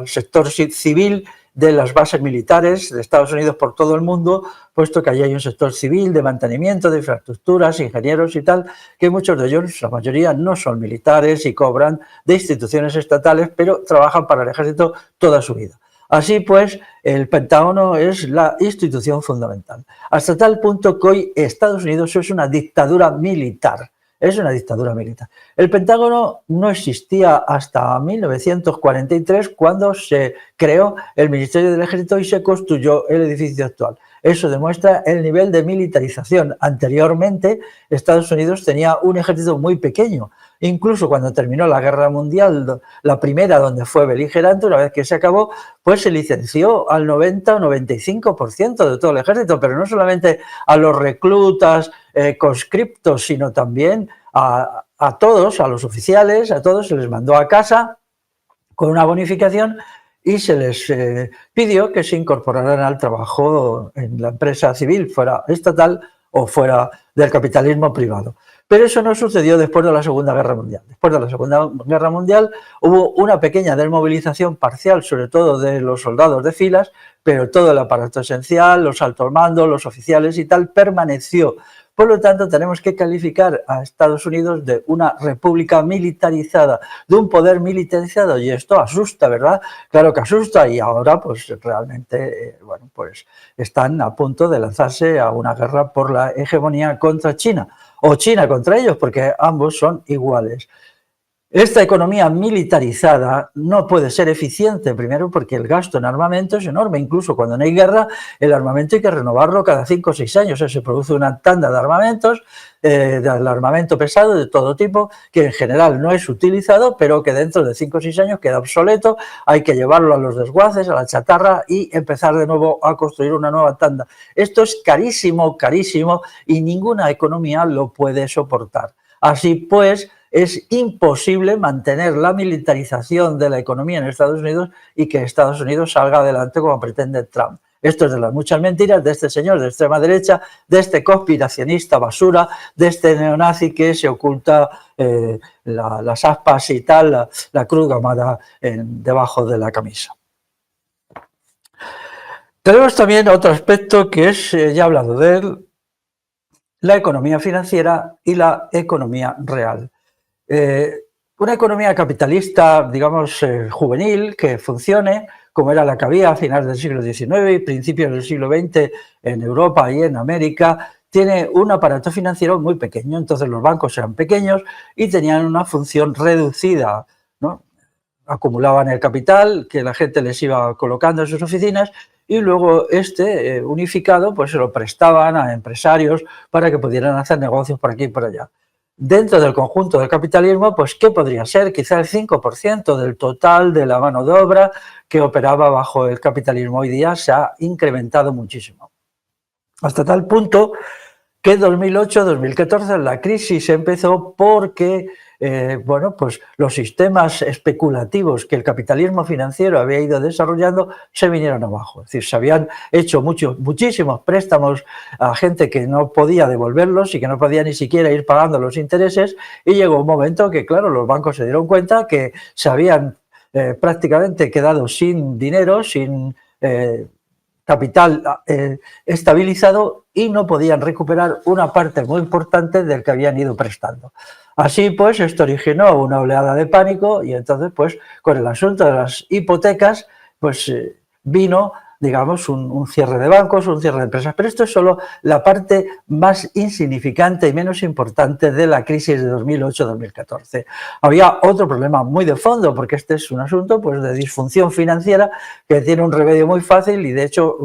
sector civil de las bases militares de Estados Unidos por todo el mundo, puesto que allí hay un sector civil de mantenimiento, de infraestructuras, ingenieros y tal, que muchos de ellos, la mayoría, no son militares y cobran de instituciones estatales, pero trabajan para el ejército toda su vida. Así pues, el Pentágono es la institución fundamental, hasta tal punto que hoy Estados Unidos es una dictadura militar. Es una dictadura militar. El Pentágono no existía hasta 1943, cuando se creó el Ministerio del Ejército y se construyó el edificio actual. Eso demuestra el nivel de militarización. Anteriormente, Estados Unidos tenía un ejército muy pequeño. Incluso cuando terminó la Guerra Mundial, la primera, donde fue beligerante, una vez que se acabó, pues se licenció al 90 o 95% de todo el ejército, pero no solamente a los reclutas, conscriptos, sino también a todos, a los oficiales, a todos se les mandó a casa con una bonificación y se les pidió que se incorporaran al trabajo en la empresa civil, fuera estatal o fuera del capitalismo privado. Pero eso no sucedió después de la Segunda Guerra Mundial. Después de la Segunda Guerra Mundial hubo una pequeña desmovilización parcial, sobre todo de los soldados de filas, pero todo el aparato esencial, los altos mandos, los oficiales y tal, permaneció. Por lo tanto, tenemos que calificar a Estados Unidos de una república militarizada, de un poder militarizado, y esto asusta, ¿verdad? Claro que asusta, y ahora pues realmente, bueno, pues están a punto de lanzarse a una guerra por la hegemonía contra China, o China contra ellos, porque ambos son iguales. Esta economía militarizada no puede ser eficiente, primero porque el gasto en armamento es enorme, incluso cuando no hay guerra, el armamento hay que renovarlo cada 5 o 6 años, se produce una tanda de armamentos, del armamento pesado de todo tipo, que en general no es utilizado, pero que dentro de 5 o 6 años queda obsoleto, hay que llevarlo a los desguaces, a la chatarra y empezar de nuevo a construir una nueva tanda. Esto es carísimo, carísimo, y ninguna economía lo puede soportar. Así pues, es imposible mantener la militarización de la economía en Estados Unidos y que Estados Unidos salga adelante como pretende Trump. Esto es de las muchas mentiras de este señor de extrema derecha, de este conspiracionista basura, de este neonazi que se oculta las aspas y tal, la cruz gamada debajo de la camisa. Tenemos también otro aspecto que es, ya he hablado de él, la economía financiera y la economía real. Una economía capitalista, digamos, juvenil, que funcione, como era la que había a finales del siglo XIX y principios del siglo XX en Europa y en América, tiene un aparato financiero muy pequeño. Entonces los bancos eran pequeños y tenían una función reducida, ¿no? Acumulaban el capital que la gente les iba colocando en sus oficinas y luego unificado pues se lo prestaban a empresarios para que pudieran hacer negocios por aquí y por allá. dentro del conjunto del capitalismo, pues ¿qué podría ser? Quizá el 5% del total de la mano de obra que operaba bajo el capitalismo. Hoy día se ha incrementado muchísimo. Hasta tal punto que en 2008-2014 la crisis empezó porque bueno, pues los sistemas especulativos que el capitalismo financiero había ido desarrollando se vinieron abajo. Es decir, se habían hecho muchísimos préstamos a gente que no podía devolverlos y que no podía ni siquiera ir pagando los intereses, y llegó un momento que, claro, los bancos se dieron cuenta que se habían prácticamente quedado sin dinero, sin capital estabilizado, y no podían recuperar una parte muy importante del que habían ido prestando. Así pues, esto originó una oleada de pánico, y entonces, pues, con el asunto de las hipotecas, pues vino, digamos, un cierre de bancos, un cierre de empresas. Pero esto es solo la parte más insignificante y menos importante de la crisis de 2008-2014. Había otro problema muy de fondo, porque este es un asunto, pues, de disfunción financiera que tiene un remedio muy fácil, y de hecho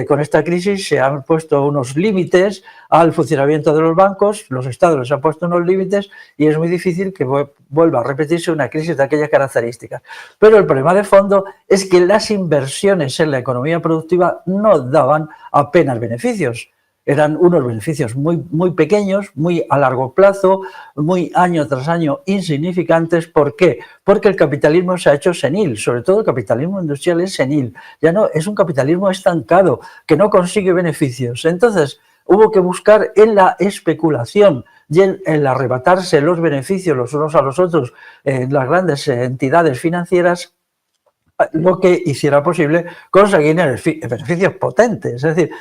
con esta crisis se han puesto unos límites al funcionamiento de los bancos, los estados les han puesto unos límites, y es muy difícil que vuelva a repetirse una crisis de aquellas características. Pero el problema de fondo es que las inversiones en la economía productiva no daban apenas beneficios. Eran unos beneficios muy pequeños, muy a largo plazo, muy año tras año insignificantes. ¿Por qué? Porque el capitalismo se ha hecho senil, sobre todo el capitalismo industrial es senil. Ya no es un capitalismo estancado, que no consigue beneficios. Entonces, hubo que buscar en la especulación y en el arrebatarse los beneficios los unos a los otros en las grandes entidades financieras, lo que hiciera posible conseguir beneficios potentes. Es decir,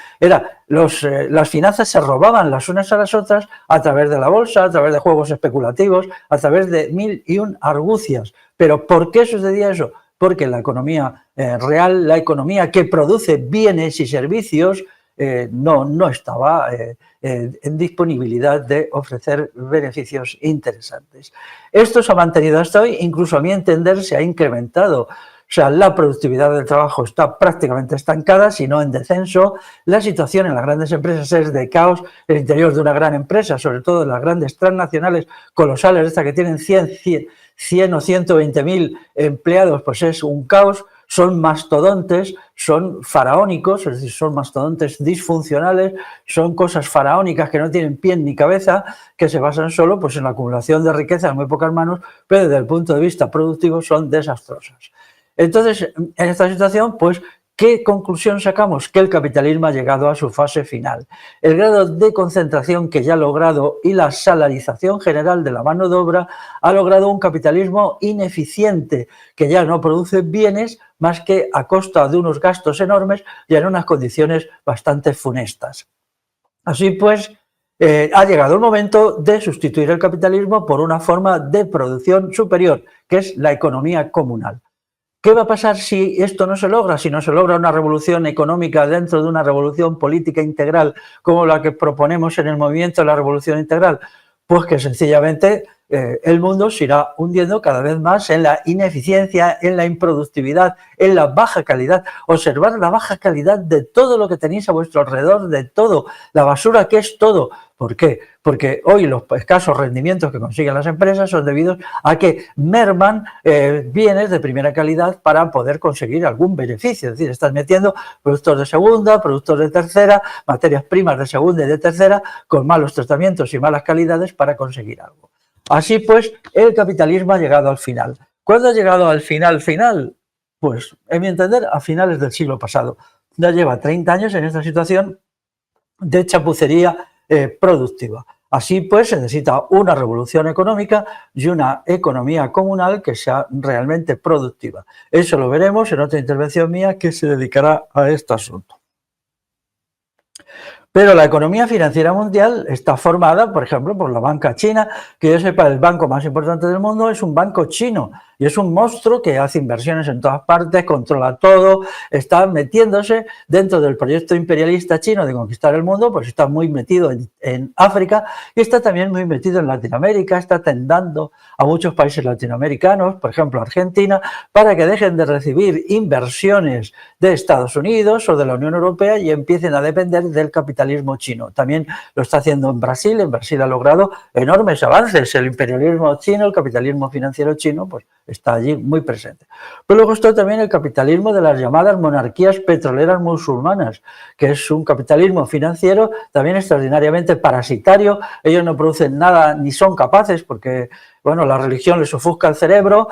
las finanzas se robaban las unas a las otras a través de la bolsa, a través de juegos especulativos, a través de mil y un argucias. ¿Pero por qué sucedía eso? Porque la economía real, la economía que produce bienes y servicios, no estaba en disponibilidad de ofrecer beneficios interesantes. Esto se ha mantenido hasta hoy, incluso a mi entender se ha incrementado. O sea, la productividad del trabajo está prácticamente estancada, si no en descenso. La situación en las grandes empresas es de caos. El interior de una gran empresa, sobre todo en las grandes transnacionales colosales, estas que tienen 100 o 120.000 empleados, pues es un caos. Son mastodontes, son faraónicos, es decir, son mastodontes disfuncionales, son cosas faraónicas que no tienen pie ni cabeza, que se basan solo, pues, en la acumulación de riqueza en muy pocas manos, pero desde el punto de vista productivo son desastrosas. Entonces, en esta situación, pues, ¿qué conclusión sacamos? Que el capitalismo ha llegado a su fase final. El grado de concentración que ya ha logrado y la salarización general de la mano de obra ha logrado un capitalismo ineficiente, que ya no produce bienes más que a costa de unos gastos enormes y en unas condiciones bastante funestas. Así pues, ha llegado el momento de sustituir el capitalismo por una forma de producción superior, que es la economía comunal. ¿Qué va a pasar si esto no se logra? Si no se logra una revolución económica dentro de una revolución política integral como la que proponemos en el movimiento de la revolución integral. Pues que sencillamente el mundo se irá hundiendo cada vez más en la ineficiencia, en la improductividad, en la baja calidad. Observar la baja calidad de todo lo que tenéis a vuestro alrededor, de todo, la basura que es todo. ¿Por qué? Porque hoy los escasos rendimientos que consiguen las empresas son debidos a que merman bienes de primera calidad para poder conseguir algún beneficio. Es decir, estás metiendo productos de segunda, productos de tercera, materias primas de segunda y de tercera, con malos tratamientos y malas calidades para conseguir algo. Así pues, el capitalismo ha llegado al final. ¿Cuándo ha llegado al final? Pues, en mi entender, a finales del siglo pasado. Ya lleva 30 años en esta situación de chapucería productiva. Así pues, se necesita una revolución económica y una economía comunal que sea realmente productiva. Eso lo veremos en otra intervención mía que se dedicará a este asunto. Pero la economía financiera mundial está formada, por ejemplo, por la banca china, que yo sepa, el banco más importante del mundo es un banco chino, y es un monstruo que hace inversiones en todas partes, controla todo, está metiéndose dentro del proyecto imperialista chino de conquistar el mundo, pues está muy metido en en África y está también muy metido en Latinoamérica, está tendando a muchos países latinoamericanos, por ejemplo Argentina, para que dejen de recibir inversiones de Estados Unidos o de la Unión Europea y empiecen a depender del capitalismo chino. También lo está haciendo en Brasil ha logrado enormes avances. El imperialismo chino, el capitalismo financiero chino, pues está allí muy presente. Pero luego está también el capitalismo de las llamadas monarquías petroleras musulmanas, que es un capitalismo financiero también extraordinariamente parasitario. Ellos no producen nada ni son capaces, porque bueno, la religión les ofusca el cerebro,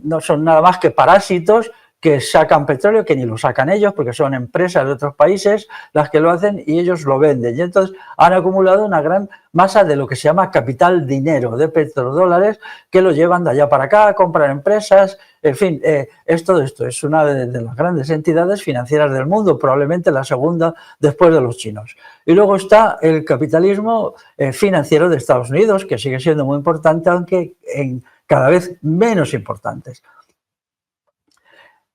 no son nada más que parásitos que sacan petróleo, que ni lo sacan ellos, porque son empresas de otros países las que lo hacen y ellos lo venden. Y entonces han acumulado una gran masa de lo que se llama capital dinero, de petrodólares, que lo llevan de allá para acá, compran empresas, en fin, es todo esto. Es una de las grandes entidades financieras del mundo, probablemente la segunda después de los chinos. Y luego está el capitalismo financiero de Estados Unidos, que sigue siendo muy importante, aunque cada vez menos importantes.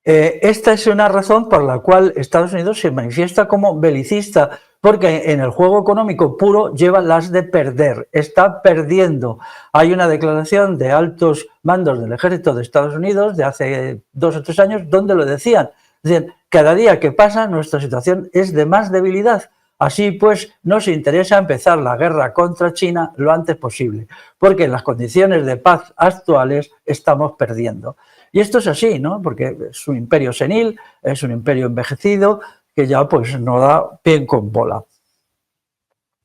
Esta es una razón por la cual Estados Unidos se manifiesta como belicista, porque en el juego económico puro lleva las de perder, está perdiendo. Hay una declaración de altos mandos del ejército de Estados Unidos de hace 2 o 3 años donde lo decían. Dicen, cada día que pasa nuestra situación es de más debilidad. Así pues, nos interesa empezar la guerra contra China lo antes posible, porque en las condiciones de paz actuales estamos perdiendo. Y esto es así, ¿no? Porque es un imperio senil, es un imperio envejecido que ya pues no da pie con bola.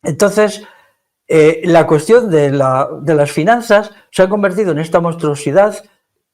Entonces, la cuestión de las finanzas se ha convertido en esta monstruosidad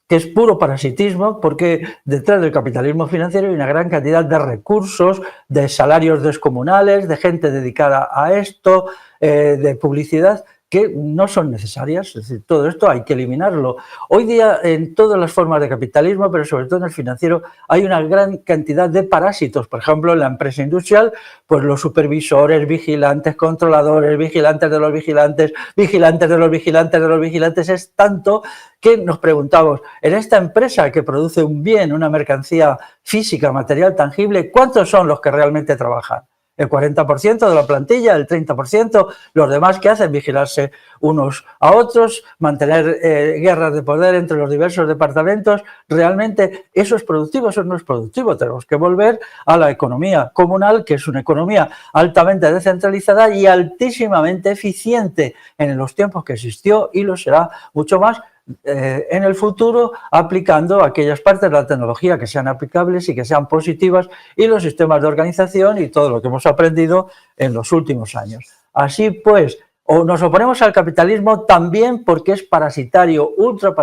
que es puro parasitismo, porque detrás del capitalismo financiero hay una gran cantidad de recursos, de salarios descomunales, de gente dedicada a esto, de publicidad, que no son necesarias. Es decir, todo esto hay que eliminarlo. Hoy día, en todas las formas de capitalismo, pero sobre todo en el financiero, hay una gran cantidad de parásitos. Por ejemplo, en la empresa industrial, pues los supervisores, vigilantes, controladores, vigilantes de los vigilantes, vigilantes de los vigilantes de los vigilantes, es tanto que nos preguntamos, en esta empresa que produce un bien, una mercancía física, material, tangible, ¿cuántos son los que realmente trabajan? El 40% de la plantilla, el 30%, los demás que hacen vigilarse unos a otros, mantener guerras de poder entre los diversos departamentos. Realmente eso es productivo, eso no es productivo. Tenemos que volver a la economía comunal, que es una economía altamente descentralizada y altísimamente eficiente en los tiempos que existió y lo será mucho más en el futuro, aplicando aquellas partes de la tecnología que sean aplicables y que sean positivas y los sistemas de organización y todo lo que hemos aprendido en los últimos años. Así pues, o nos oponemos al capitalismo también porque es parasitario, ultra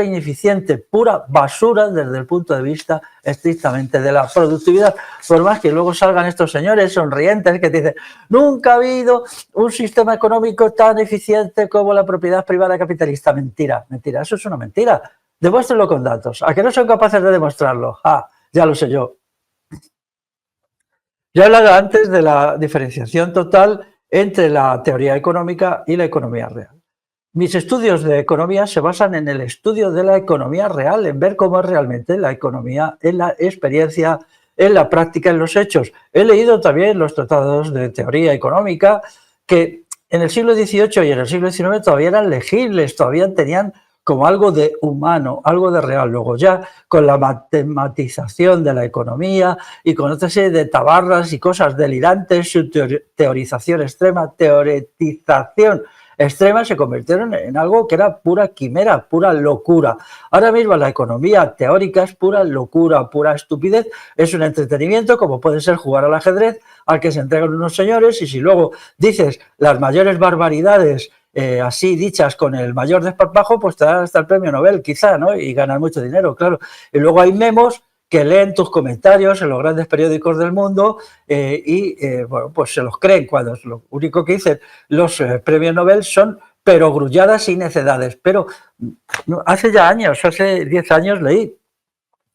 ineficiente, pura basura desde el punto de vista estrictamente de la productividad. Por más que luego salgan estos señores sonrientes que te dicen, nunca ha habido un sistema económico tan eficiente como la propiedad privada capitalista. Mentira, mentira, eso es una mentira. Demuéstrenlo con datos. ¿A que no son capaces de demostrarlo? Ya lo sé yo. Ya he hablado antes de la diferenciación total entre la teoría económica y la economía real. Mis estudios de economía se basan en el estudio de la economía real, en ver cómo es realmente la economía en la experiencia, en la práctica, en los hechos. He leído también los tratados de teoría económica que en el siglo XVIII y en el siglo XIX todavía eran legibles, todavía tenían como algo de humano, algo de real. Luego ya con la matematización de la economía y con otra serie de tabarras y cosas delirantes, su teorización extrema, teoretización extrema, se convirtieron en algo que era pura quimera, pura locura. Ahora mismo la economía teórica es pura locura, pura estupidez, es un entretenimiento como puede ser jugar al ajedrez al que se entregan unos señores y si luego dices las mayores barbaridades así dichas con el mayor desparpajo, pues te dan hasta el premio Nobel quizá, ¿no? Y ganas mucho dinero, claro. Y luego hay memos que leen tus comentarios en los grandes periódicos del mundo bueno, pues se los creen cuando lo único que dicen los premios Nobel son perogrulladas y necedades. Pero hace ya años, hace 10 años leí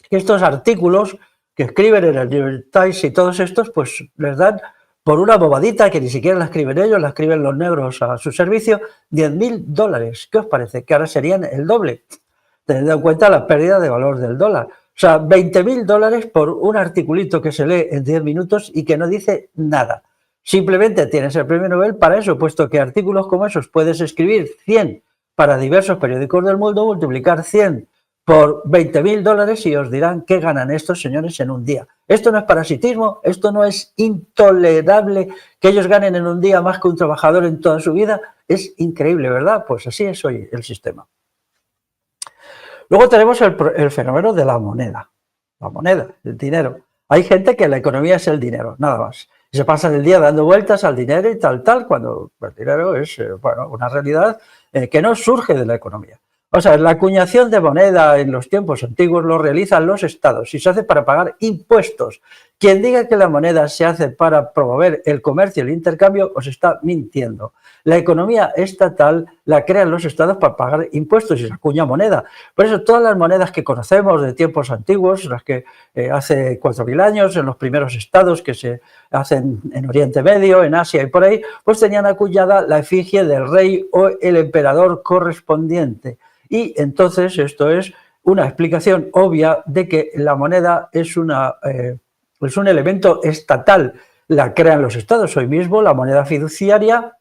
que estos artículos que escriben en el New York Times y todos estos, pues les dan por una bobadita que ni siquiera la escriben ellos, la escriben los negros a su servicio, $10.000. ¿Qué os parece? Que ahora serían el doble, teniendo en cuenta la pérdida de valor del dólar. O sea, $20.000 por un articulito que se lee en 10 minutos y que no dice nada. Simplemente tienes el premio Nobel para eso, puesto que artículos como esos puedes escribir 100 para diversos periódicos del mundo, multiplicar 100 por 20.000 dólares y os dirán qué ganan estos señores en un día. Esto no es parasitismo, esto no es intolerable que ellos ganen en un día más que un trabajador en toda su vida. Es increíble, ¿verdad? Pues así es hoy el sistema. Luego tenemos el fenómeno de la moneda, el dinero. Hay gente que la economía es el dinero, nada más. Y se pasan el día dando vueltas al dinero y tal, cuando el dinero es bueno, una realidad que no surge de la economía. O sea, la acuñación de moneda en los tiempos antiguos lo realizan los estados y se hace para pagar impuestos. Quien diga que la moneda se hace para promover el comercio y el intercambio os está mintiendo. La economía estatal la crean los estados para pagar impuestos y se acuña moneda. Por eso todas las monedas que conocemos de tiempos antiguos, las que hace 4.000 años, en los primeros estados que se hacen en Oriente Medio, en Asia y por ahí, pues tenían acuñada la efigie del rey o el emperador correspondiente. Y entonces esto es una explicación obvia de que la moneda es un elemento estatal, la crean los estados. Hoy mismo la moneda fiduciaria,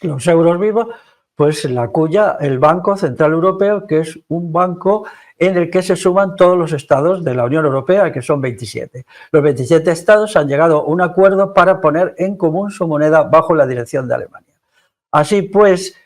los euros vivos, pues la acuña el Banco Central Europeo, que es un banco en el que se suman todos los estados de la Unión Europea, que son 27. Los 27 estados han llegado a un acuerdo para poner en común su moneda bajo la dirección de Alemania. Así pues,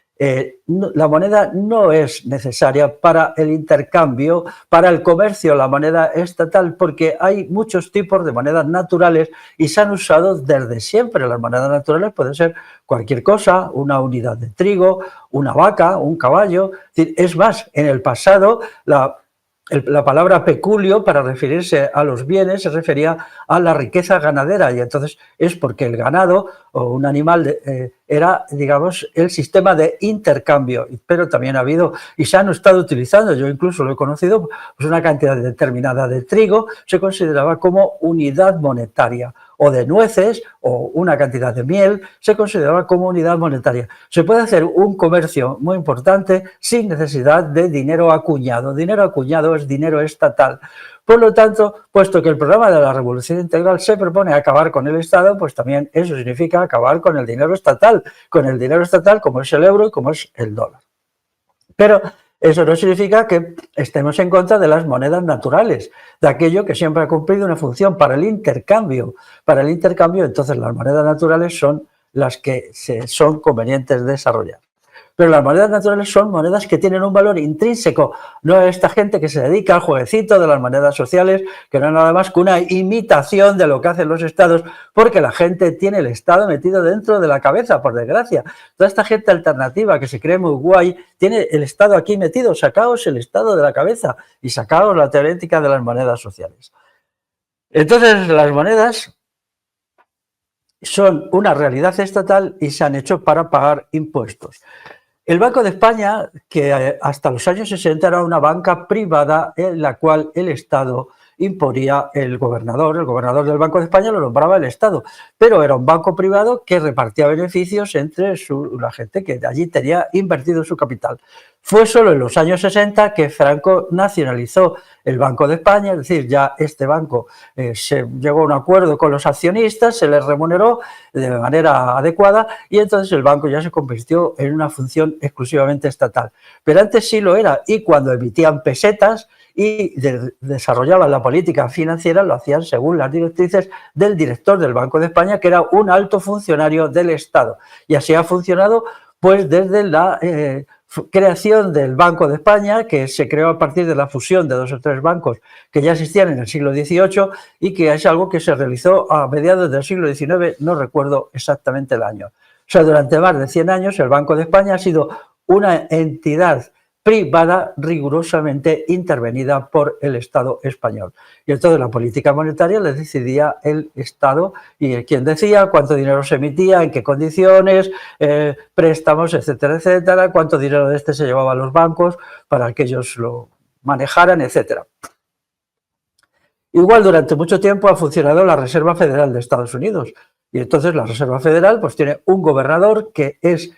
la moneda no es necesaria para el intercambio, para el comercio, la moneda estatal, porque hay muchos tipos de monedas naturales y se han usado desde siempre. Las monedas naturales pueden ser cualquier cosa, una unidad de trigo, una vaca, un caballo. Es más, en el pasado la palabra peculio, para referirse a los bienes, se refería a la riqueza ganadera, y entonces es porque el ganado o un animal era, digamos, el sistema de intercambio, pero también ha habido y se han estado utilizando, yo incluso lo he conocido, pues una cantidad determinada de trigo se consideraba como unidad monetaria, o de nueces o una cantidad de miel se consideraba como unidad monetaria. Se puede hacer un comercio muy importante sin necesidad de dinero acuñado. Dinero acuñado es dinero estatal. Por lo tanto, puesto que el programa de la Revolución Integral se propone acabar con el Estado, pues también eso significa acabar con el dinero estatal como es el euro y como es el dólar. Pero eso no significa que estemos en contra de las monedas naturales, de aquello que siempre ha cumplido una función para el intercambio. Para el intercambio, entonces, las monedas naturales son las que son convenientes desarrollar. Pero las monedas naturales son monedas que tienen un valor intrínseco, no esta gente que se dedica al jueguecito de las monedas sociales, que no es nada más que una imitación de lo que hacen los estados, porque la gente tiene el estado metido dentro de la cabeza, por desgracia. Toda esta gente alternativa que se cree muy guay, tiene el estado aquí metido. Sacaos el estado de la cabeza y sacaos la teorética de las monedas sociales. Entonces, las monedas son una realidad estatal y se han hecho para pagar impuestos. El Banco de España, que hasta los años 60 era una banca privada en la cual el Estado imponía el gobernador del Banco de España lo nombraba el Estado, pero era un banco privado que repartía beneficios entre la gente que allí tenía invertido su capital. Fue solo en los años 60 que Franco nacionalizó el Banco de España, es decir, ya este banco se llegó a un acuerdo con los accionistas, se les remuneró de manera adecuada y entonces el banco ya se convirtió en una función exclusivamente estatal. Pero antes sí lo era, y cuando emitían pesetas y desarrollaban la política financiera, lo hacían según las directrices del director del Banco de España, que era un alto funcionario del Estado. Y así ha funcionado pues desde la creación del Banco de España, que se creó a partir de la fusión de 2 o 3 bancos que ya existían en el siglo XVIII y que es algo que se realizó a mediados del siglo XIX, no recuerdo exactamente el año. O sea, durante más de 100 años el Banco de España ha sido una entidad privada rigurosamente intervenida por el Estado español. Y entonces la política monetaria la decidía el Estado y quien decía cuánto dinero se emitía, en qué condiciones, préstamos, etcétera, etcétera, cuánto dinero de este se llevaba a los bancos para que ellos lo manejaran, etcétera. Igual durante mucho tiempo ha funcionado la Reserva Federal de Estados Unidos y entonces la Reserva Federal pues tiene un gobernador que es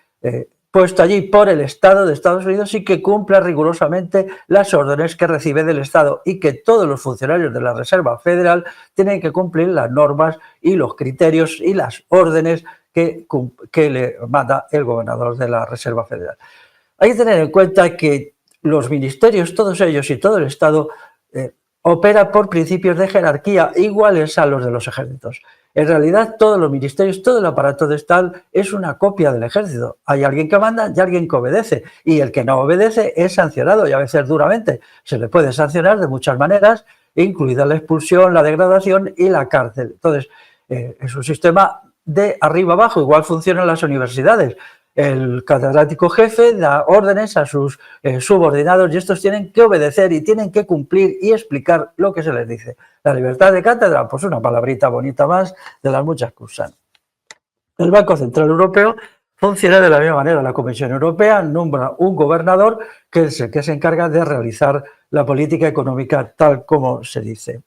puesto allí por el Estado de Estados Unidos y que cumpla rigurosamente las órdenes que recibe del Estado, y que todos los funcionarios de la Reserva Federal tienen que cumplir las normas y los criterios y las órdenes que le manda el gobernador de la Reserva Federal. Hay que tener en cuenta que los ministerios, todos ellos y todo el Estado, opera por principios de jerarquía iguales a los de los ejércitos. En realidad, todos los ministerios, todo el aparato de Estado es una copia del ejército. Hay alguien que manda y alguien que obedece, y el que no obedece es sancionado, y a veces duramente. Se le puede sancionar de muchas maneras, incluida la expulsión, la degradación y la cárcel. Entonces, es un sistema de arriba abajo. Igual funciona en las universidades. El catedrático jefe da órdenes a sus subordinados, y estos tienen que obedecer y tienen que cumplir y explicar lo que se les dice. La libertad de cátedra, pues una palabrita bonita más de las muchas que usan. El Banco Central Europeo funciona de la misma manera. La Comisión Europea nombra un gobernador que es el que se encarga de realizar la política económica tal como se dice.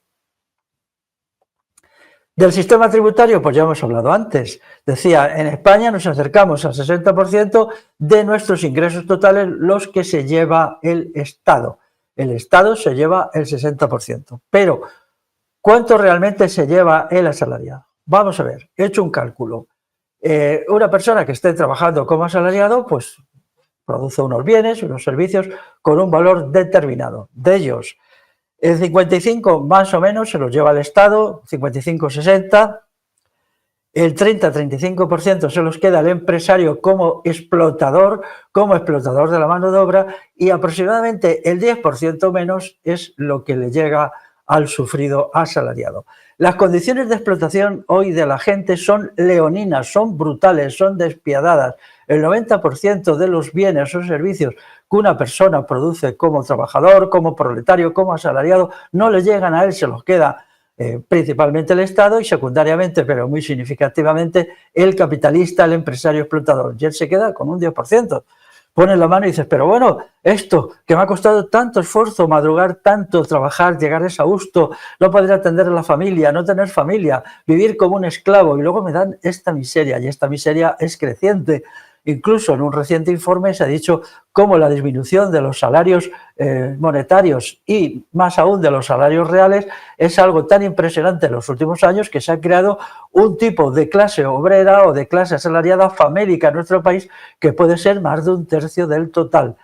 Del sistema tributario, pues ya hemos hablado antes. Decía, en España nos acercamos al 60% de nuestros ingresos totales, los que se lleva el Estado. El Estado se lleva el 60%. Pero, ¿cuánto realmente se lleva el asalariado? Vamos a ver, he hecho un cálculo. Una persona que esté trabajando como asalariado, pues produce unos bienes, unos servicios con un valor determinado. De ellos, el 55 más o menos se los lleva el Estado, 55-60, el 30-35% se los queda el empresario como explotador de la mano de obra, y aproximadamente el 10% menos es lo que le llega al sufrido asalariado. Las condiciones de explotación hoy de la gente son leoninas, son brutales, son despiadadas. El 90% de los bienes o servicios que una persona produce como trabajador, como proletario, como asalariado, no le llegan a él, se los queda principalmente el Estado y secundariamente, pero muy significativamente, el capitalista, el empresario explotador. Y él se queda con un 10%. Pones la mano y dices, pero bueno, esto que me ha costado tanto esfuerzo, madrugar tanto, trabajar, llegar exhausto, no poder atender a la familia, no tener familia, vivir como un esclavo, y luego me dan esta miseria, y esta miseria es creciente. Incluso en un reciente informe se ha dicho cómo la disminución de los salarios monetarios y más aún de los salarios reales es algo tan impresionante en los últimos años que se ha creado un tipo de clase obrera o de clase asalariada famélica en nuestro país que puede ser más de un tercio del total.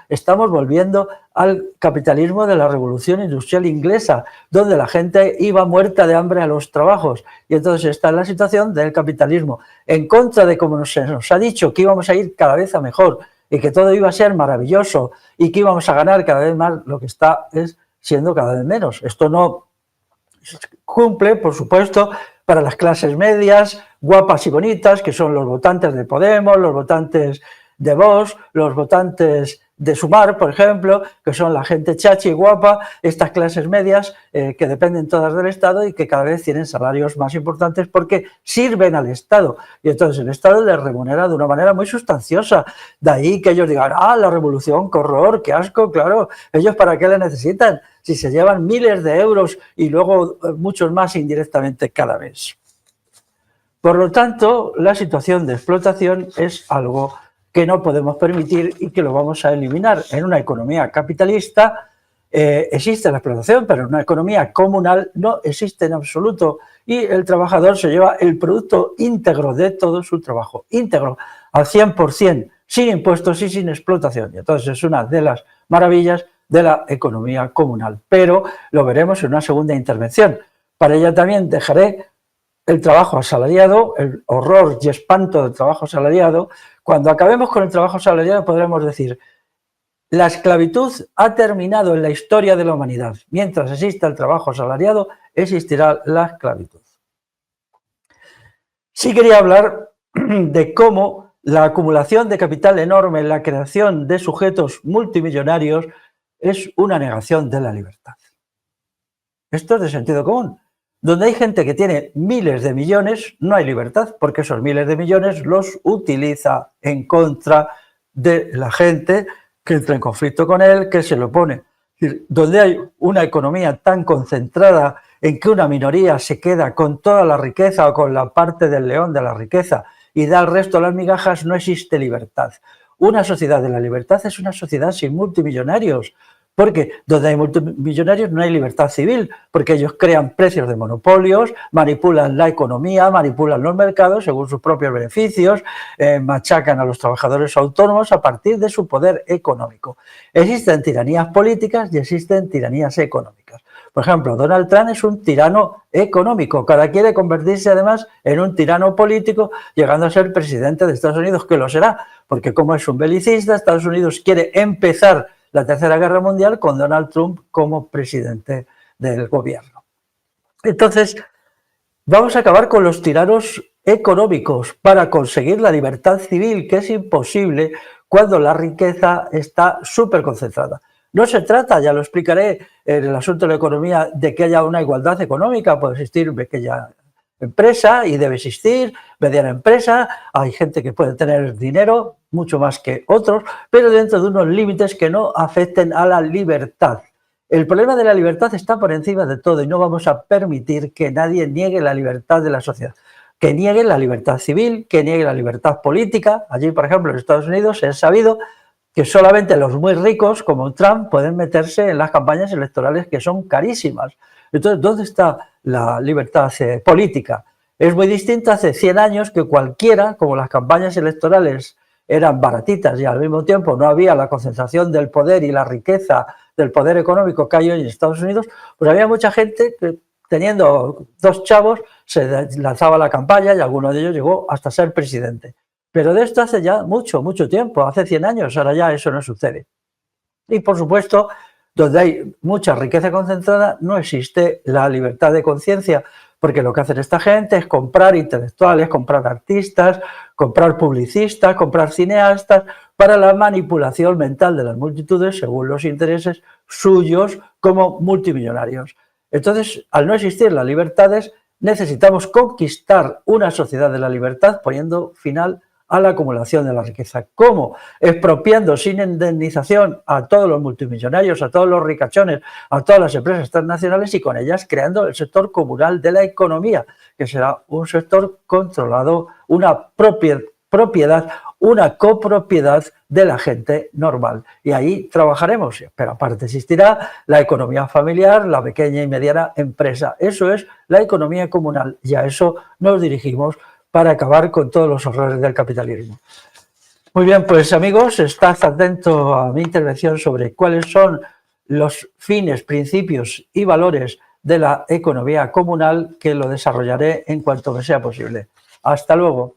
Estamos volviendo al capitalismo de la Revolución Industrial Inglesa, donde la gente iba muerta de hambre a los trabajos, y entonces está en la situación del capitalismo, en contra de como se nos ha dicho que íbamos a ir cada vez a mejor y que todo iba a ser maravilloso y que íbamos a ganar cada vez más. Lo que está es siendo cada vez menos. Esto no cumple, por supuesto, para las clases medias, guapas y bonitas, que son los votantes de Podemos, los votantes de Vox, los votantes de Sumar, por ejemplo, que son la gente chachi y guapa, estas clases medias que dependen todas del Estado y que cada vez tienen salarios más importantes porque sirven al Estado, y entonces el Estado les remunera de una manera muy sustanciosa. De ahí que ellos digan, la revolución, qué horror, qué asco. Claro, ellos ¿para qué le necesitan? Si se llevan miles de euros y luego muchos más indirectamente cada mes. Por lo tanto, la situación de explotación es algo que no podemos permitir y que lo vamos a eliminar. En una economía capitalista existe la explotación, pero en una economía comunal no existe en absoluto, y el trabajador se lleva el producto íntegro de todo su trabajo, íntegro, al 100%, sin impuestos y sin explotación. Y entonces es una de las maravillas de la economía comunal, pero lo veremos en una segunda intervención. Para ella también dejaré el trabajo asalariado, el horror y espanto del trabajo asalariado. Cuando acabemos con el trabajo asalariado podremos decir, la esclavitud ha terminado en la historia de la humanidad. Mientras exista el trabajo asalariado, existirá la esclavitud. Sí quería hablar de cómo la acumulación de capital enorme, la creación de sujetos multimillonarios, es una negación de la libertad. Esto es de sentido común. Donde hay gente que tiene miles de millones, no hay libertad, porque esos miles de millones los utiliza en contra de la gente que entra en conflicto con él, que se lo opone. Es decir, donde hay una economía tan concentrada en que una minoría se queda con toda la riqueza o con la parte del león de la riqueza, y da al resto las migajas, no existe libertad. Una sociedad de la libertad es una sociedad sin multimillonarios, porque donde hay multimillonarios no hay libertad civil, porque ellos crean precios de monopolios, manipulan la economía, manipulan los mercados según sus propios beneficios, machacan a los trabajadores autónomos a partir de su poder económico. Existen tiranías políticas y existen tiranías económicas. Por ejemplo, Donald Trump es un tirano económico, que ahora quiere convertirse además en un tirano político, llegando a ser presidente de Estados Unidos, que lo será, porque como es un belicista, Estados Unidos quiere empezar la Tercera Guerra Mundial con Donald Trump como presidente del gobierno. Entonces, vamos a acabar con los tiranos económicos para conseguir la libertad civil, que es imposible cuando la riqueza está súper concentrada. No se trata, ya lo explicaré en el asunto de la economía, de que haya una igualdad económica, puede existir pequeña empresa y debe existir, mediana empresa, hay gente que puede tener dinero, mucho más que otros, pero dentro de unos límites que no afecten a la libertad. El problema de la libertad está por encima de todo y no vamos a permitir que nadie niegue la libertad de la sociedad, que niegue la libertad civil, que niegue la libertad política. Allí, por ejemplo, en Estados Unidos es sabido que solamente los muy ricos, como Trump, pueden meterse en las campañas electorales que son carísimas. Entonces, ¿dónde está la libertad política? Es muy distinta hace 100 años que cualquiera, como las campañas electorales eran baratitas y al mismo tiempo no había la concentración del poder y la riqueza del poder económico que hay hoy en Estados Unidos, pues había mucha gente que teniendo 2 chavos se lanzaba la campaña y alguno de ellos llegó hasta ser presidente. Pero de esto hace ya mucho tiempo, hace 100 años, ahora ya eso no sucede. Y por supuesto, donde hay mucha riqueza concentrada, no existe la libertad de conciencia, porque lo que hacen esta gente es comprar intelectuales, comprar artistas, comprar publicistas, comprar cineastas, para la manipulación mental de las multitudes según los intereses suyos como multimillonarios. Entonces, al no existir las libertades, necesitamos conquistar una sociedad de la libertad poniendo final a la acumulación de la riqueza. ¿Cómo? Expropiando sin indemnización a todos los multimillonarios, a todos los ricachones, a todas las empresas transnacionales y con ellas creando el sector comunal de la economía, que será un sector controlado, una propiedad, una copropiedad de la gente normal. Y ahí trabajaremos, pero aparte existirá la economía familiar, la pequeña y mediana empresa. Eso es la economía comunal y a eso nos dirigimos para acabar con todos los horrores del capitalismo. Muy bien, pues amigos, estad atentos a mi intervención sobre cuáles son los fines, principios y valores de la economía comunal, que lo desarrollaré en cuanto me sea posible. Hasta luego.